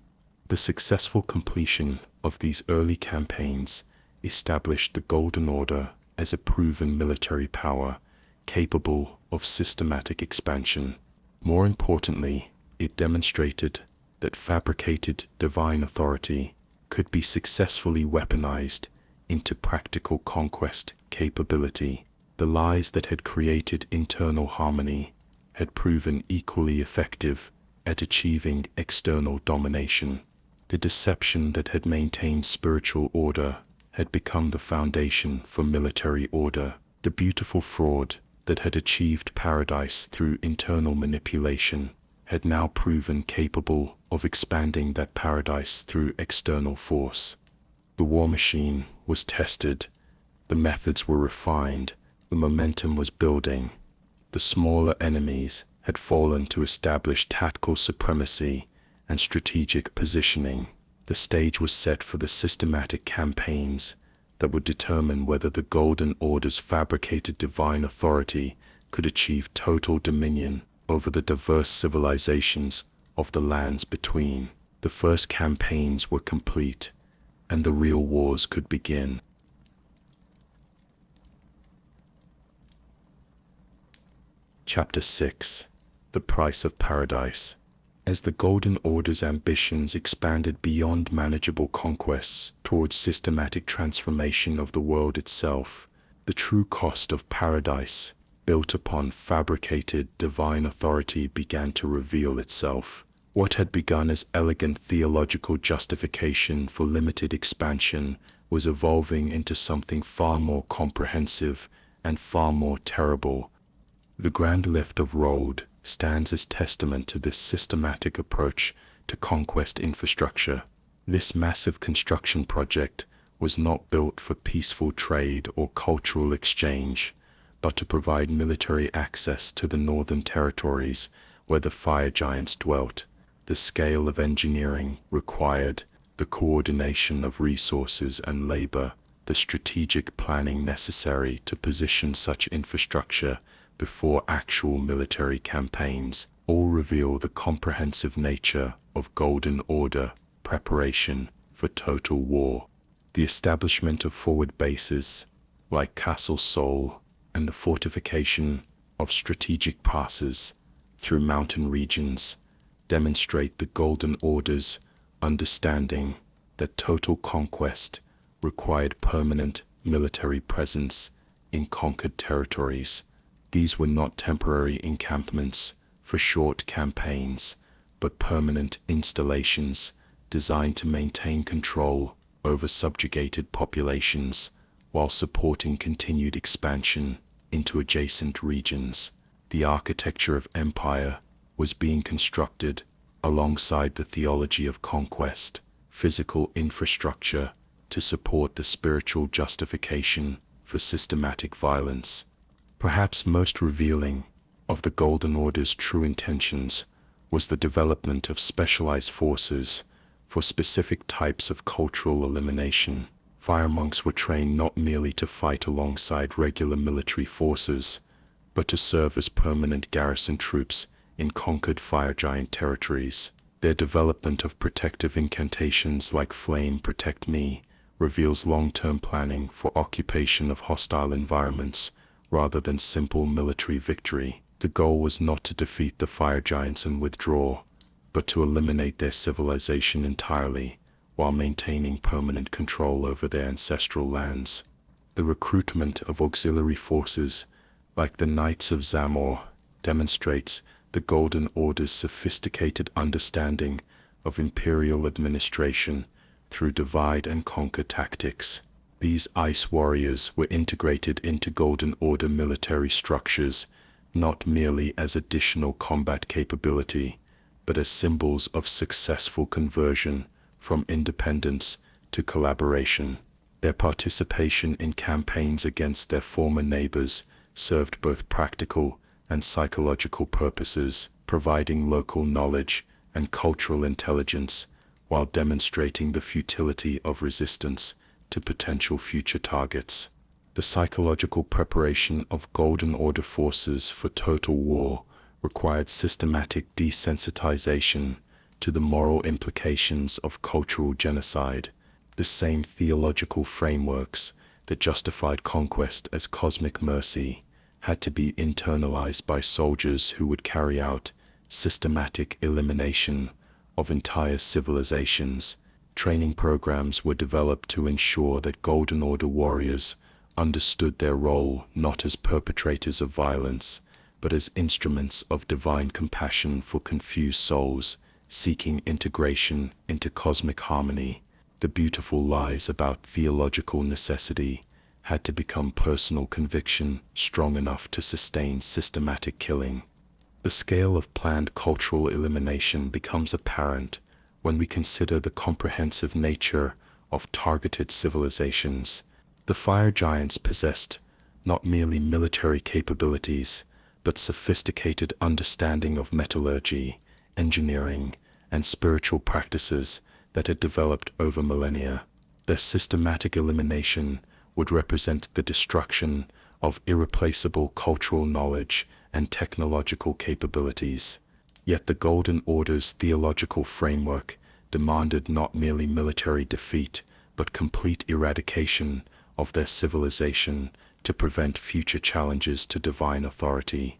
The successful completion of these early campaigns established the Golden Order as a proven military power capable of systematic expansion. More importantly, it demonstrated that fabricated divine authority could be successfully weaponized into practical conquest capability. The lies that had created internal harmony had proven equally effective at achieving external domination. The deception that had maintained spiritual order had become the foundation for military order. The beautiful fraud that had achieved paradise through internal manipulation had now proven capable of expanding that paradise through external force. The war machine was tested, the methods were refined, the momentum was building. The smaller enemies had fallen to establish tactical supremacy and strategic positioning. The stage was set for the systematic campaigns that would determine whether the Golden Order's fabricated divine authority could achieve total dominion over the diverse civilizations of the lands between. The first campaigns were complete, and the real wars could begin. Chapter 6. The Price of Paradise. As the Golden Order's ambitions expanded beyond manageable conquests towards systematic transformation of the world itself, the true cost of paradise, built upon fabricated divine authority, began to reveal itself. What had begun as elegant theological justification for limited expansion was evolving into something far more comprehensive and far more terrible. The Grand Lift of Rhodes stands as testament to this systematic approach to conquest infrastructure. This massive construction project was not built for peaceful trade or cultural exchange, but to provide military access to the northern territories where the fire giants dwelt. The scale of engineering required, the coordination of resources and labor, the strategic planning necessary to position such infrastructure before actual military campaigns, all reveal the comprehensive nature of Golden Order preparation for total war. The establishment of forward bases, like Castle Sol, and the fortification of strategic passes through mountain regions demonstrate the Golden Order's understanding that total conquest required permanent military presence in conquered territories. These were not temporary encampments for short campaigns, but permanent installations designed to maintain control over subjugated populations while supporting continued expansion into adjacent regions. The architecture of empire was being constructed alongside the theology of conquest, physical infrastructure to support the spiritual justification for systematic violence. Perhaps most revealing of the Golden Order's true intentions was the development of specialized forces for specific types of cultural elimination. Fire monks were trained not merely to fight alongside regular military forces, but to serve as permanent garrison troops in conquered fire giant territories. Their development of protective incantations like Flame Protect Me reveals long-term planning for occupation of hostile environments rather than simple military victory. The goal was not to defeat the fire giants and withdraw, but to eliminate their civilization entirely while maintaining permanent control over their ancestral lands. The recruitment of auxiliary forces, like the Knights of Zamor, demonstrates the Golden Order's sophisticated understanding of imperial administration through divide and conquer tactics. These ice warriors were integrated into Golden Order military structures, not merely as additional combat capability, but as symbols of successful conversion from independence to collaboration. Their participation in campaigns against their former neighbors served both practical and psychological purposes, providing local knowledge and cultural intelligence while demonstrating the futility of resistance to potential future targets. The psychological preparation of Golden Order forces for total war required systematic desensitization to the moral implications of cultural genocide. The same theological frameworks that justified conquest as cosmic mercy had to be internalized by soldiers who would carry out systematic elimination of entire civilizations. Training programs were developed to ensure that Golden Order warriors understood their role not as perpetrators of violence, but as instruments of divine compassion for confused souls seeking integration into cosmic harmony. The beautiful lies about theological necessity had to become personal conviction strong enough to sustain systematic killing. The scale of planned cultural elimination becomes apparent when we consider the comprehensive nature of targeted civilizations. The fire giants possessed not merely military capabilities, but sophisticated understanding of metallurgy, engineering, and spiritual practices that had developed over millennia. Their systematic elimination would represent the destruction of irreplaceable cultural knowledge and technological capabilities. Yet the Golden Order's theological framework demanded not merely military defeat, but complete eradication of their civilization to prevent future challenges to divine authority.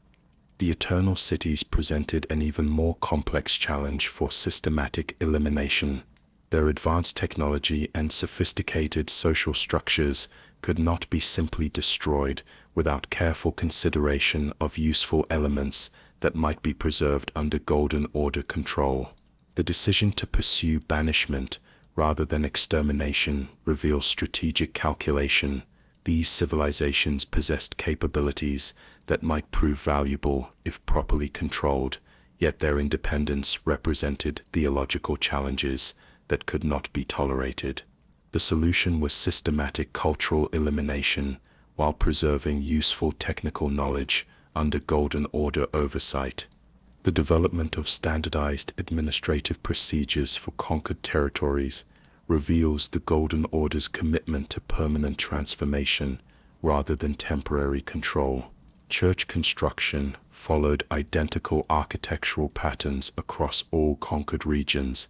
The Eternal Cities presented an even more complex challenge for systematic elimination. Their advanced technology and sophisticated social structures could not be simply destroyed without careful consideration of useful elements that might be preserved under Golden Order control. The decision to pursue banishment rather than extermination reveals strategic calculation. These civilizations possessed capabilities that might prove valuable if properly controlled, yet their independence represented theological challenges that could not be tolerated. The solution was systematic cultural elimination while preserving useful technical knowledge under Golden Order oversight. The development of standardized administrative procedures for conquered territories reveals the Golden Order's commitment to permanent transformation rather than temporary control. Church construction followed identical architectural patterns across all conquered regions,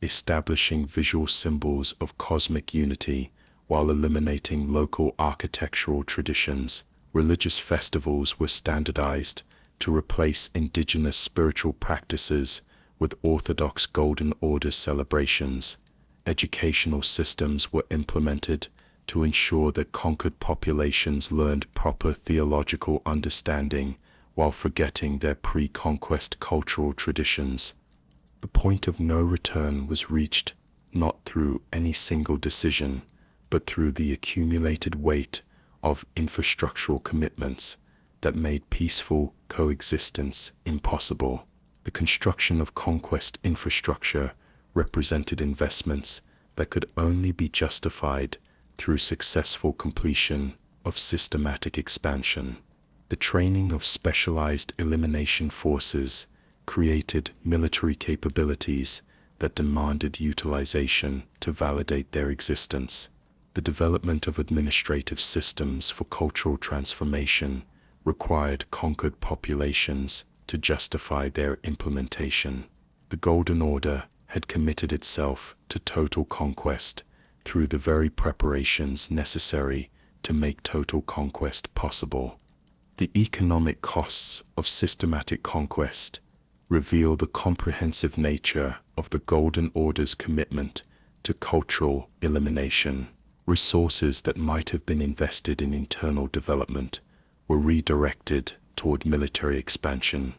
establishing visual symbols of cosmic unity while eliminating local architectural traditions. Religious festivals were standardized to replace indigenous spiritual practices with orthodox Golden Order celebrations. Educational systems were implemented to ensure that conquered populations learned proper theological understanding while forgetting their pre-conquest cultural traditions. The point of no return was reached not through any single decision, but through the accumulated weight of infrastructural commitments that made peaceful coexistence impossible. The construction of conquest infrastructure represented investments that could only be justified through successful completion of systematic expansion. The training of specialized elimination forces created military capabilities that demanded utilization to validate their existence. The development of administrative systems for cultural transformation required conquered populations to justify their implementation. The Golden Order had committed itself to total conquest through the very preparations necessary to make total conquest possible. The economic costs of systematic conquest reveal the comprehensive nature of the Golden Order's commitment to cultural elimination. Resources that might have been invested in internal development were redirected toward military expansion.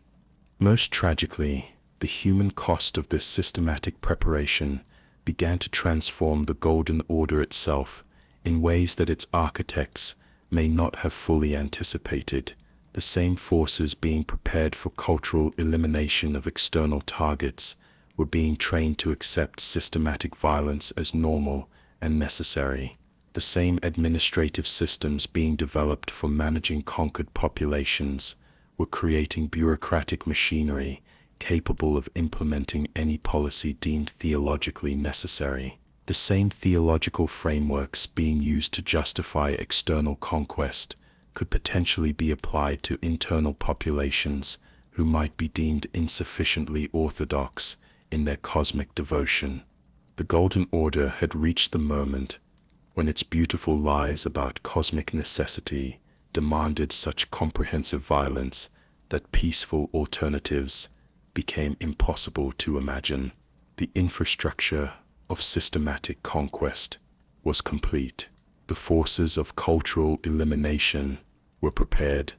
Most tragically, the human cost of this systematic preparation began to transform the Golden Order itself in ways that its architects may not have fully anticipated. The same forces being prepared for cultural elimination of external targets were being trained to accept systematic violence as normal and necessary. The same administrative systems being developed for managing conquered populations were creating bureaucratic machinery capable of implementing any policy deemed theologically necessary. The same theological frameworks being used to justify external conquest could potentially be applied to internal populations who might be deemed insufficiently orthodox in their cosmic devotion. The Golden Order had reached the moment when its beautiful lies about cosmic necessity demanded such comprehensive violence that peaceful alternatives became impossible to imagine. The infrastructure of systematic conquest was complete. The forces of cultural elimination were prepared.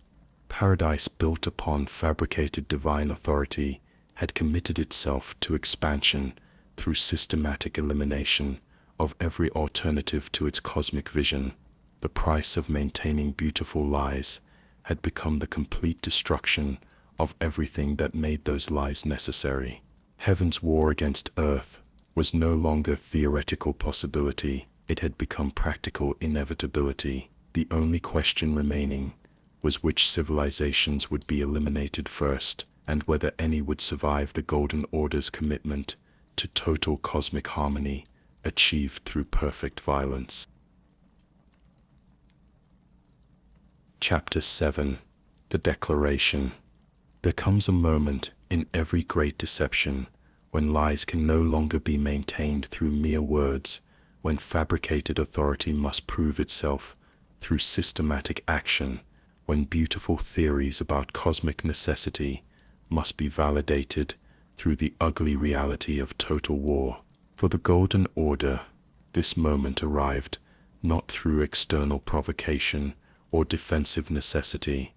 Paradise built upon fabricated divine authority had committed itself to expansion through systematic elimination of every alternative to its cosmic vision. The price of maintaining beautiful lies had become the complete destruction of everything that made those lies necessary. Heaven's war against earth was no longer theoretical possibility, it had become practical inevitability. The only question remaining was which civilizations would be eliminated first, and whether any would survive the Golden Order's commitment to total cosmic harmony achieved through perfect violence. Chapter 7. The Declaration. There comes a moment in every great deception when lies can no longer be maintained through mere words, when fabricated authority must prove itself through systematic action, when beautiful theories about cosmic necessity must be validated through the ugly reality of total war. For the Golden Order, this moment arrived not through external provocation or defensive necessity,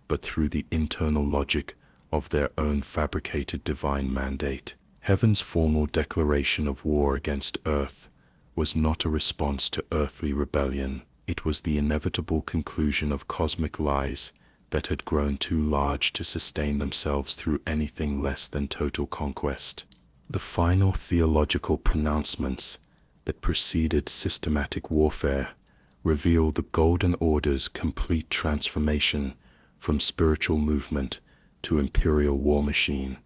but through the internal logic of their own fabricated divine mandate. Heaven's formal declaration of war against Earth was not a response to earthly rebellion. It was the inevitable conclusion of cosmic lies that had grown too large to sustain themselves through anything less than total conquest. The final theological pronouncements that preceded systematic warfare reveal the Golden Order's complete transformation from spiritual movement to imperial war machine.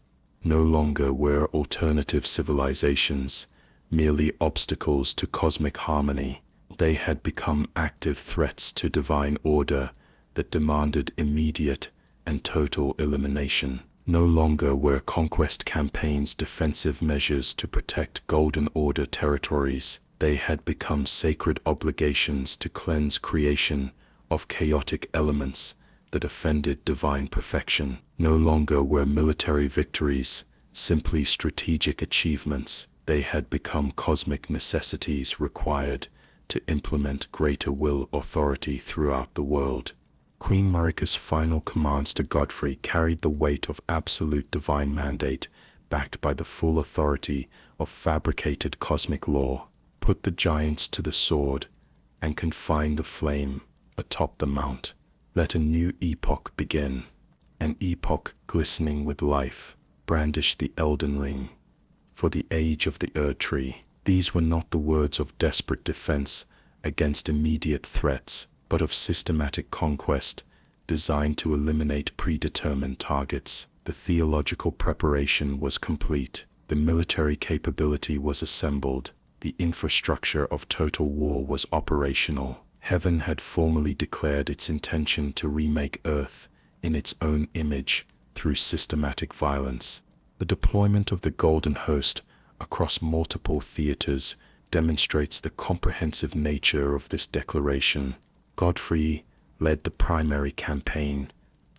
No longer were alternative civilizations merely obstacles to cosmic harmony. They had become active threats to divine order that demanded immediate and total elimination. No longer were conquest campaigns defensive measures to protect Golden Order territories. They had become sacred obligations to cleanse creation of chaotic elements that offended divine perfection. No longer were military victories simply strategic achievements. They had become cosmic necessities required to implement greater will authority throughout the world. Queen Marika's final commands to Godfrey carried the weight of absolute divine mandate, backed by the full authority of fabricated cosmic law. Put the giants to the sword, and confine the flame atop the mount. Let a new epoch begin, an epoch glistening with life. Brandish the Elden Ring for the age of the Erdtree. These were not the words of desperate defense against immediate threats, but of systematic conquest designed to eliminate predetermined targets. The theological preparation was complete. The military capability was assembled. The infrastructure of total war was operational. Heaven had formally declared its intention to remake Earth in its own image through systematic violence. The deployment of the Golden Host across multiple theaters demonstrates the comprehensive nature of this declaration. Godfrey led the primary campaign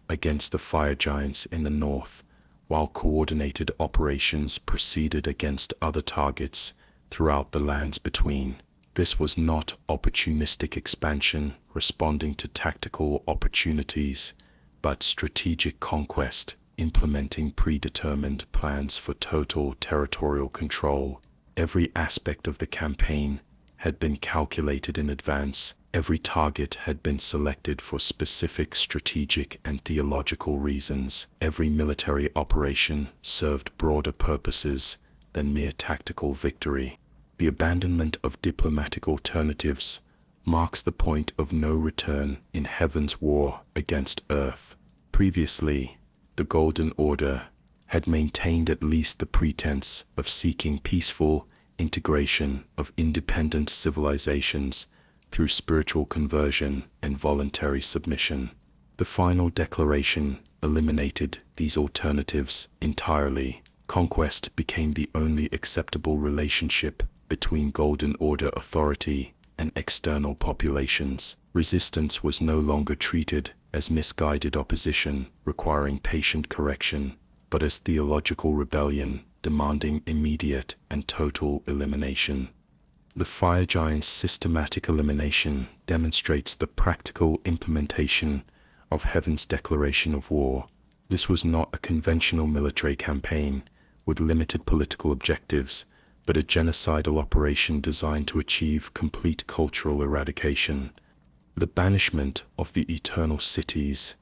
against the fire giants in the north, while coordinated operations proceeded against other targets throughout the lands between. This was not opportunistic expansion responding to tactical opportunities, but strategic conquest, implementing predetermined plans for total territorial control. Every aspect of the campaign had been calculated in advance. Every target had been selected for specific strategic and theological reasons. Every military operation served broader purposes than mere tactical victory. The abandonment of diplomatic alternatives marks the point of no return in Heaven's war against Earth. Previously, the Golden Order had maintained at least the pretense of seeking peaceful integration of independent civilizations through spiritual conversion and voluntary submission. The final declaration eliminated these alternatives entirely. Conquest became the only acceptable relationship between Golden Order authority and external populations. Resistance was no longer treated as misguided opposition requiring patient correction, but as theological rebellion demanding immediate and total elimination. The fire giant's systematic elimination demonstrates the practical implementation of Heaven's declaration of war. This was not a conventional military campaign with limited political objectives, but a genocidal operation designed to achieve complete cultural eradication. The banishment of the eternal cities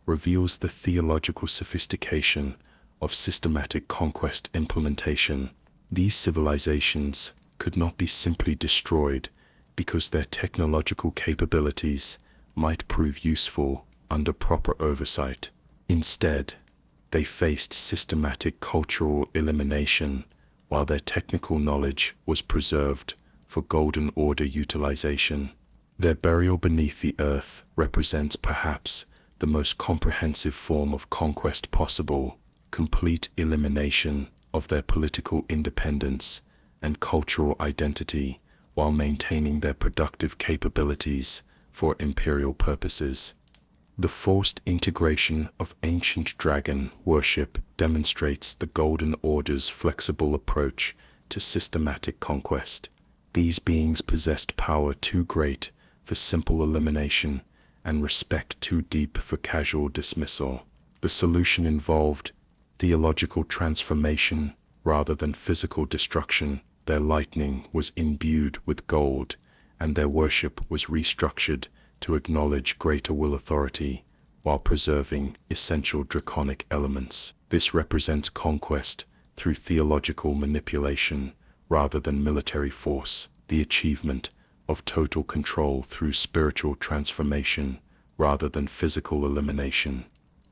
reveals the theological sophistication of systematic conquest implementation. These civilizations could not be simply destroyed because their technological capabilities might prove useful under proper oversight. Instead, they faced systematic cultural elimination while their technical knowledge was preserved for Golden Order utilization. Their burial beneath the earth represents perhaps the most comprehensive form of conquest possible, complete elimination of their political independence and cultural identity while maintaining their productive capabilities for imperial purposes. The forced integration of ancient dragon worship demonstrates the Golden Order's flexible approach to systematic conquest. These beings possessed power too great for simple elimination and respect too deep for casual dismissal. The solution involved theological transformation rather than physical destruction. Their lightning was imbued with gold, and their worship was restructured to acknowledge greater will authority while preserving essential draconic elements. This represents conquest through theological manipulation rather than military force, the achievement of total control through spiritual transformation rather than physical elimination.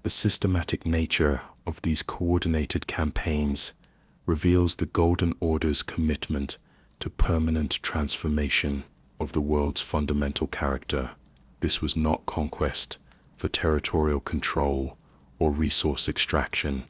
The systematic nature of these coordinated campaigns reveals the Golden Order's commitment to permanent transformation of the world's fundamental character. This was not conquest for territorial control or resource extraction,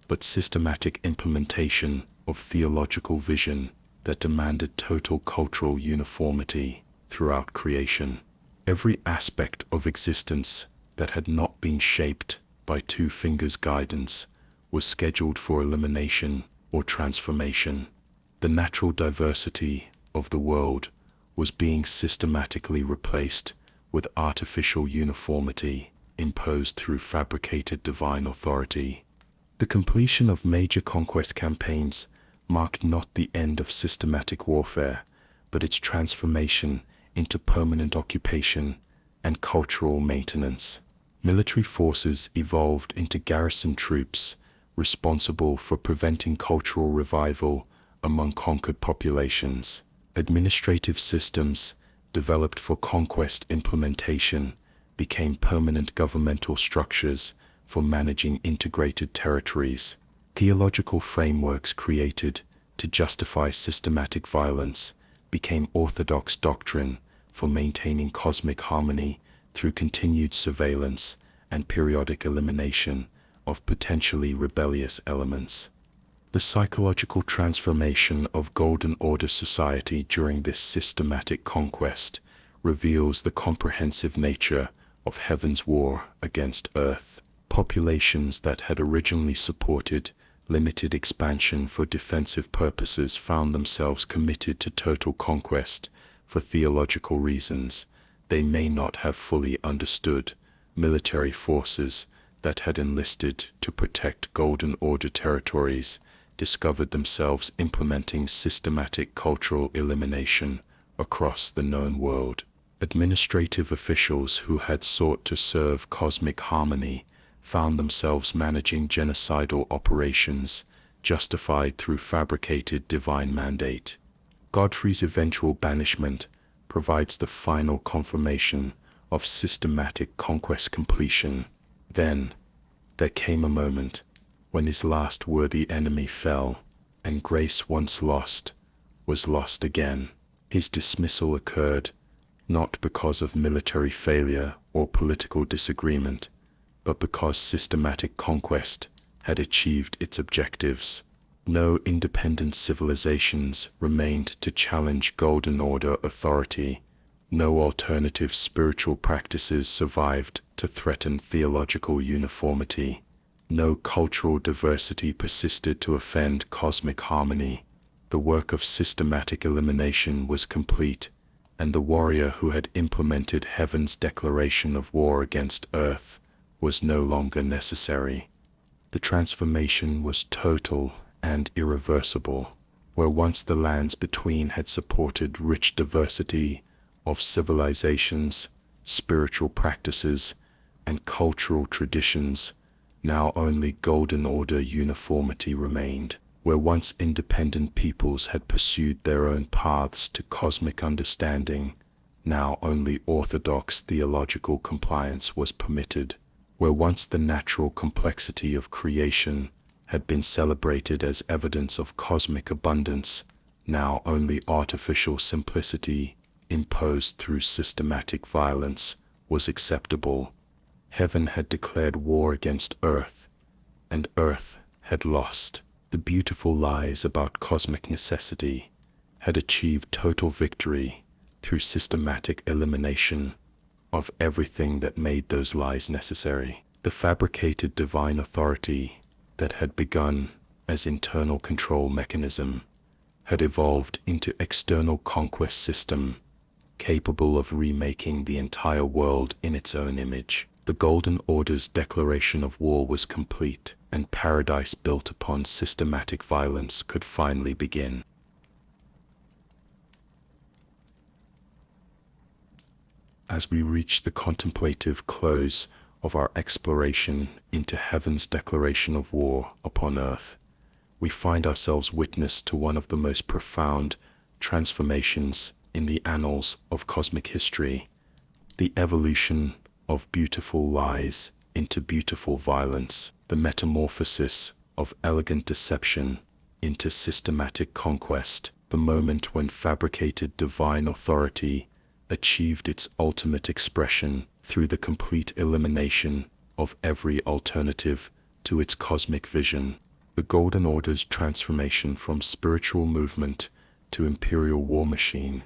but systematic implementation of theological vision that demanded total cultural uniformity throughout creation. Every aspect of existence that had not been shaped by Two Fingers' guidance was scheduled for elimination or transformation. The natural diversity of the world was being systematically replaced with artificial uniformity imposed through fabricated divine authority. The completion of major conquest campaigns marked not the end of systematic warfare, but its transformation into permanent occupation and cultural maintenance. Military forces evolved into garrison troops, responsible for preventing cultural revival among conquered populations. Administrative systems, developed for conquest implementation, became permanent governmental structures for managing integrated territories. Theological frameworks created to justify systematic violence became orthodox doctrine for maintaining cosmic harmony through continued surveillance and periodic elimination of potentially rebellious elements. The psychological transformation of Golden Order society during this systematic conquest reveals the comprehensive nature of heaven's war against earth. Populations that had originally supported limited expansion for defensive purposes found themselves committed to total conquest for theological reasons they may not have fully understood. Military forces that had enlisted to protect Golden Order territories discovered themselves implementing systematic cultural elimination across the known world. Administrative officials who had sought to serve cosmic harmony found themselves managing genocidal operations justified through fabricated divine mandate. Godfrey's eventual banishment provides the final confirmation of systematic conquest completion. Then, there came a moment when his last worthy enemy fell, and grace once lost was lost again. His dismissal occurred not because of military failure or political disagreement, but because systematic conquest had achieved its objectives. No independent civilizations remained to challenge Golden Order authority. No alternative spiritual practices survived to threaten theological uniformity. No cultural diversity persisted to offend cosmic harmony. The work of systematic elimination was complete, and the warrior who had implemented heaven's declaration of war against earth was no longer necessary. The transformation was total and irreversible. Where once the lands between had supported rich diversity of civilizations, spiritual practices, and cultural traditions, now only Golden Order uniformity remained. Where once independent peoples had pursued their own paths to cosmic understanding, now only orthodox theological compliance was permitted. Where once the natural complexity of creation had been celebrated as evidence of cosmic abundance, now only artificial simplicity, imposed through systematic violence, was acceptable. Heaven had declared war against earth, and earth had lost. The beautiful lies about cosmic necessity had achieved total victory through systematic elimination. of everything that made those lies necessary. The fabricated divine authority that had begun as internal control mechanism had evolved into external conquest system, capable of remaking the entire world in its own image. The Golden Order's declaration of war was complete, and paradise built upon systematic violence could finally begin. As we reach the contemplative close of our exploration into heaven's declaration of war upon earth, we find ourselves witness to one of the most profound transformations in the annals of cosmic history, the evolution of beautiful lies into beautiful violence, the metamorphosis of elegant deception into systematic conquest, the moment when fabricated divine authority achieved its ultimate expression through the complete elimination of every alternative to its cosmic vision. The Golden Order's transformation from spiritual movement to imperial war machine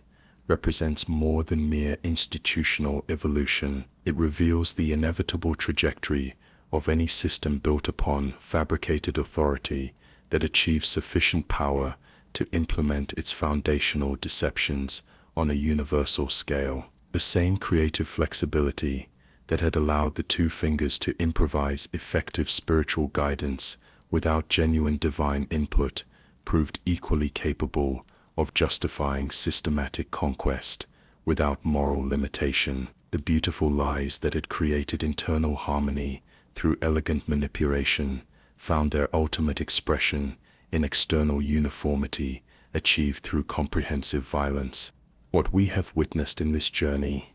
represents more than mere institutional evolution. It reveals the inevitable trajectory of any system built upon fabricated authority that achieves sufficient power to implement its foundational deceptions on a universal scale. The same creative flexibility that had allowed the two fingers to improvise effective spiritual guidance without genuine divine input proved equally capable of justifying systematic conquest without moral limitation. The beautiful lies that had created internal harmony through elegant manipulation found their ultimate expression in external uniformity achieved through comprehensive violence. What we have witnessed in this journey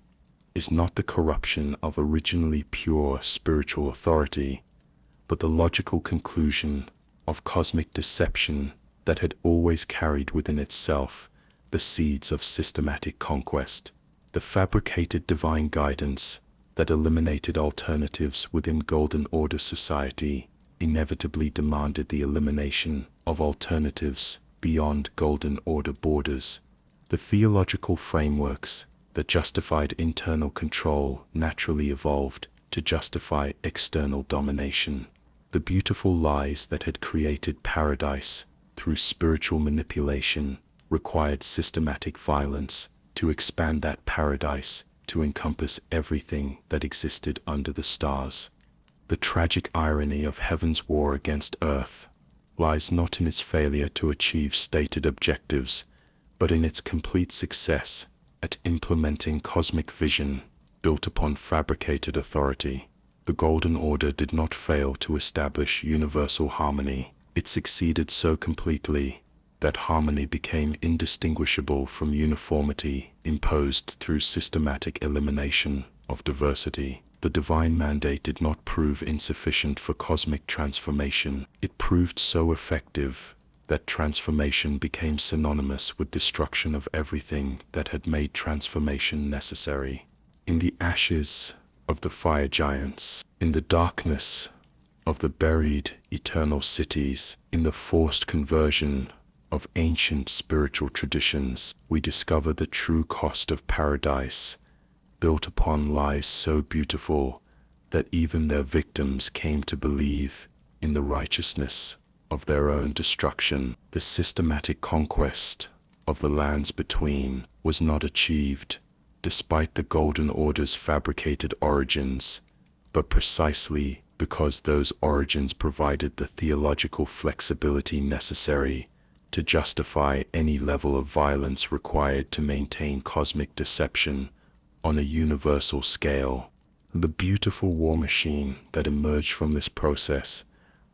is not the corruption of originally pure spiritual authority, but the logical conclusion of cosmic deception that had always carried within itself the seeds of systematic conquest. The fabricated divine guidance that eliminated alternatives within Golden Order society inevitably demanded the elimination of alternatives beyond Golden Order borders. The theological frameworks that justified internal control naturally evolved to justify external domination. The beautiful lies that had created paradise through spiritual manipulation required systematic violence to expand that paradise to encompass everything that existed under the stars. The tragic irony of heaven's war against earth lies not in its failure to achieve stated objectives, but in its complete success at implementing cosmic vision built upon fabricated authority. The Golden Order did not fail to establish universal harmony. It succeeded so completely that harmony became indistinguishable from uniformity imposed through systematic elimination of diversity. The divine mandate did not prove insufficient for cosmic transformation. It proved so effective that transformation became synonymous with destruction of everything that had made transformation necessary. In the ashes of the fire giants, in the darkness of the buried eternal cities, in the forced conversion of ancient spiritual traditions, we discover the true cost of paradise, built upon lies so beautiful that even their victims came to believe in the righteousness of their own destruction. The systematic conquest of the lands between was not achieved despite the Golden Order's fabricated origins, but precisely because those origins provided the theological flexibility necessary to justify any level of violence required to maintain cosmic deception on a universal scale. The beautiful war machine that emerged from this process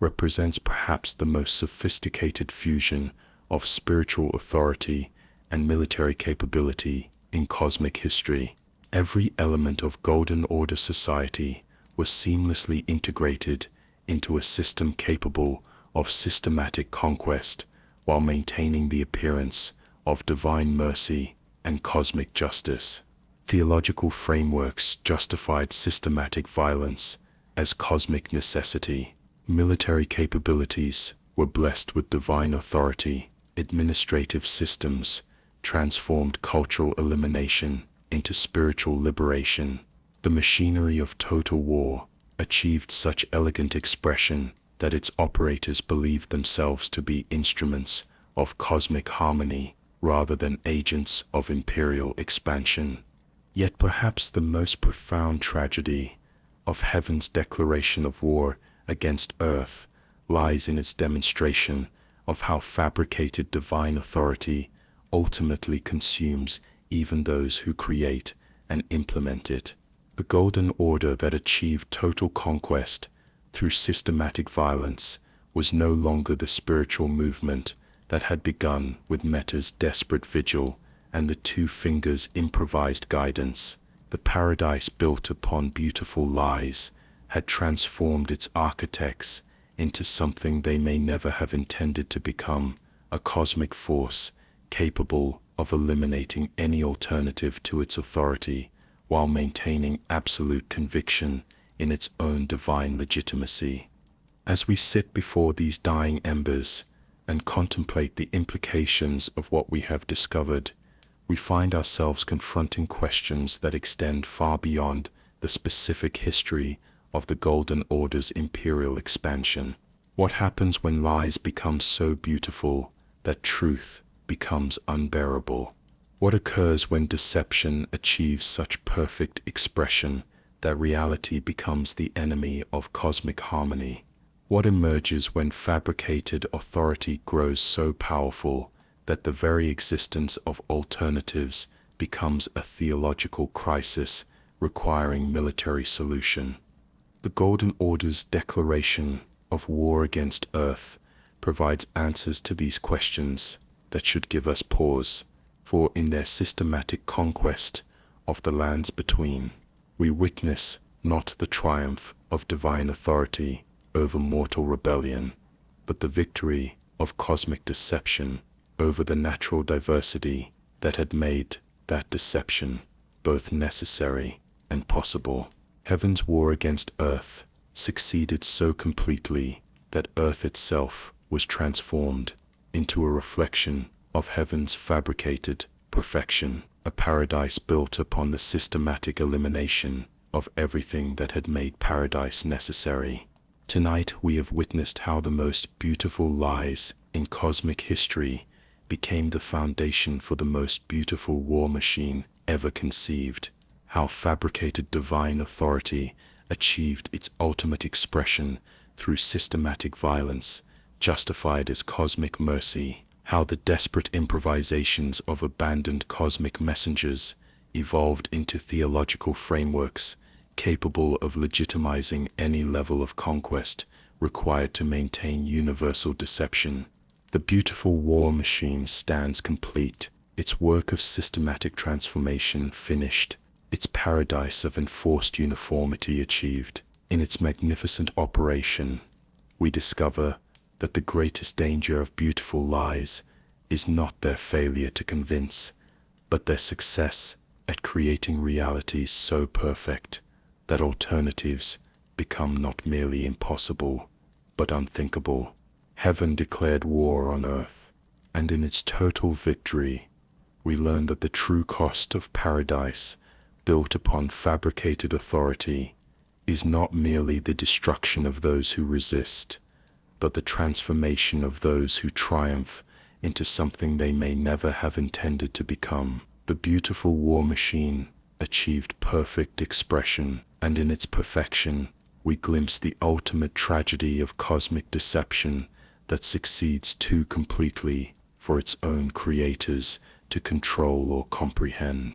represents perhaps the most sophisticated fusion of spiritual authority and military capability in cosmic history. Every element of Golden Order society was seamlessly integrated into a system capable of systematic conquest while maintaining the appearance of divine mercy and cosmic justice. Theological frameworks justified systematic violence as cosmic necessity. Military capabilities were blessed with divine authority. Administrative systems transformed cultural elimination into spiritual liberation, The machinery of total war achieved such elegant expression that its operators believed themselves to be instruments of cosmic harmony rather than agents of imperial expansion. Yet perhaps the most profound tragedy of heaven's declaration of war against earth lies in its demonstration of how fabricated divine authority ultimately consumes even those who create and implement it. The Golden Order that achieved total conquest through systematic violence was no longer the spiritual movement that had begun with Meta's desperate vigil and the Two Fingers' improvised guidance. The paradise built upon beautiful lies had transformed its architects into something they may never have intended to become, a cosmic force capable of eliminating any alternative to its authority while maintaining absolute conviction in its own divine legitimacy. As we sit before these dying embers and contemplate the implications of what we have discovered, we find ourselves confronting questions that extend far beyond the specific history of the Golden Order's imperial expansion. What happens when lies become so beautiful that truth becomes unbearable? What occurs when deception achieves such perfect expression that reality becomes the enemy of cosmic harmony? What emerges when fabricated authority grows so powerful that the very existence of alternatives becomes a theological crisis requiring military solution? The Golden Order's declaration of war against Earth provides answers to these questions that should give us pause, for in their systematic conquest of the lands between, we witness not the triumph of divine authority over mortal rebellion, but the victory of cosmic deception over the natural diversity that had made that deception both necessary and possible. Heaven's war against Earth succeeded so completely that Earth itself was transformed into a reflection of heaven's fabricated perfection, a paradise built upon the systematic elimination of everything that had made paradise necessary. Tonight we have witnessed how the most beautiful lies in cosmic history became the foundation for the most beautiful war machine ever conceived, how fabricated divine authority achieved its ultimate expression through systematic violence, justified as cosmic mercy, how the desperate improvisations of abandoned cosmic messengers evolved into theological frameworks capable of legitimizing any level of conquest required to maintain universal deception. The beautiful war machine stands complete, its work of systematic transformation finished, its paradise of enforced uniformity achieved. In its magnificent operation, we discover that the greatest danger of beautiful lies is not their failure to convince, but their success at creating realities so perfect that alternatives become not merely impossible, but unthinkable. Heaven declared war on earth, and in its total victory, we learn that the true cost of paradise, built upon fabricated authority, is not merely the destruction of those who resist, but the transformation of those who triumph into something they may never have intended to become. The beautiful war machine achieved perfect expression, and in its perfection, we glimpse the ultimate tragedy of cosmic deception that succeeds too completely for its own creators to control or comprehend.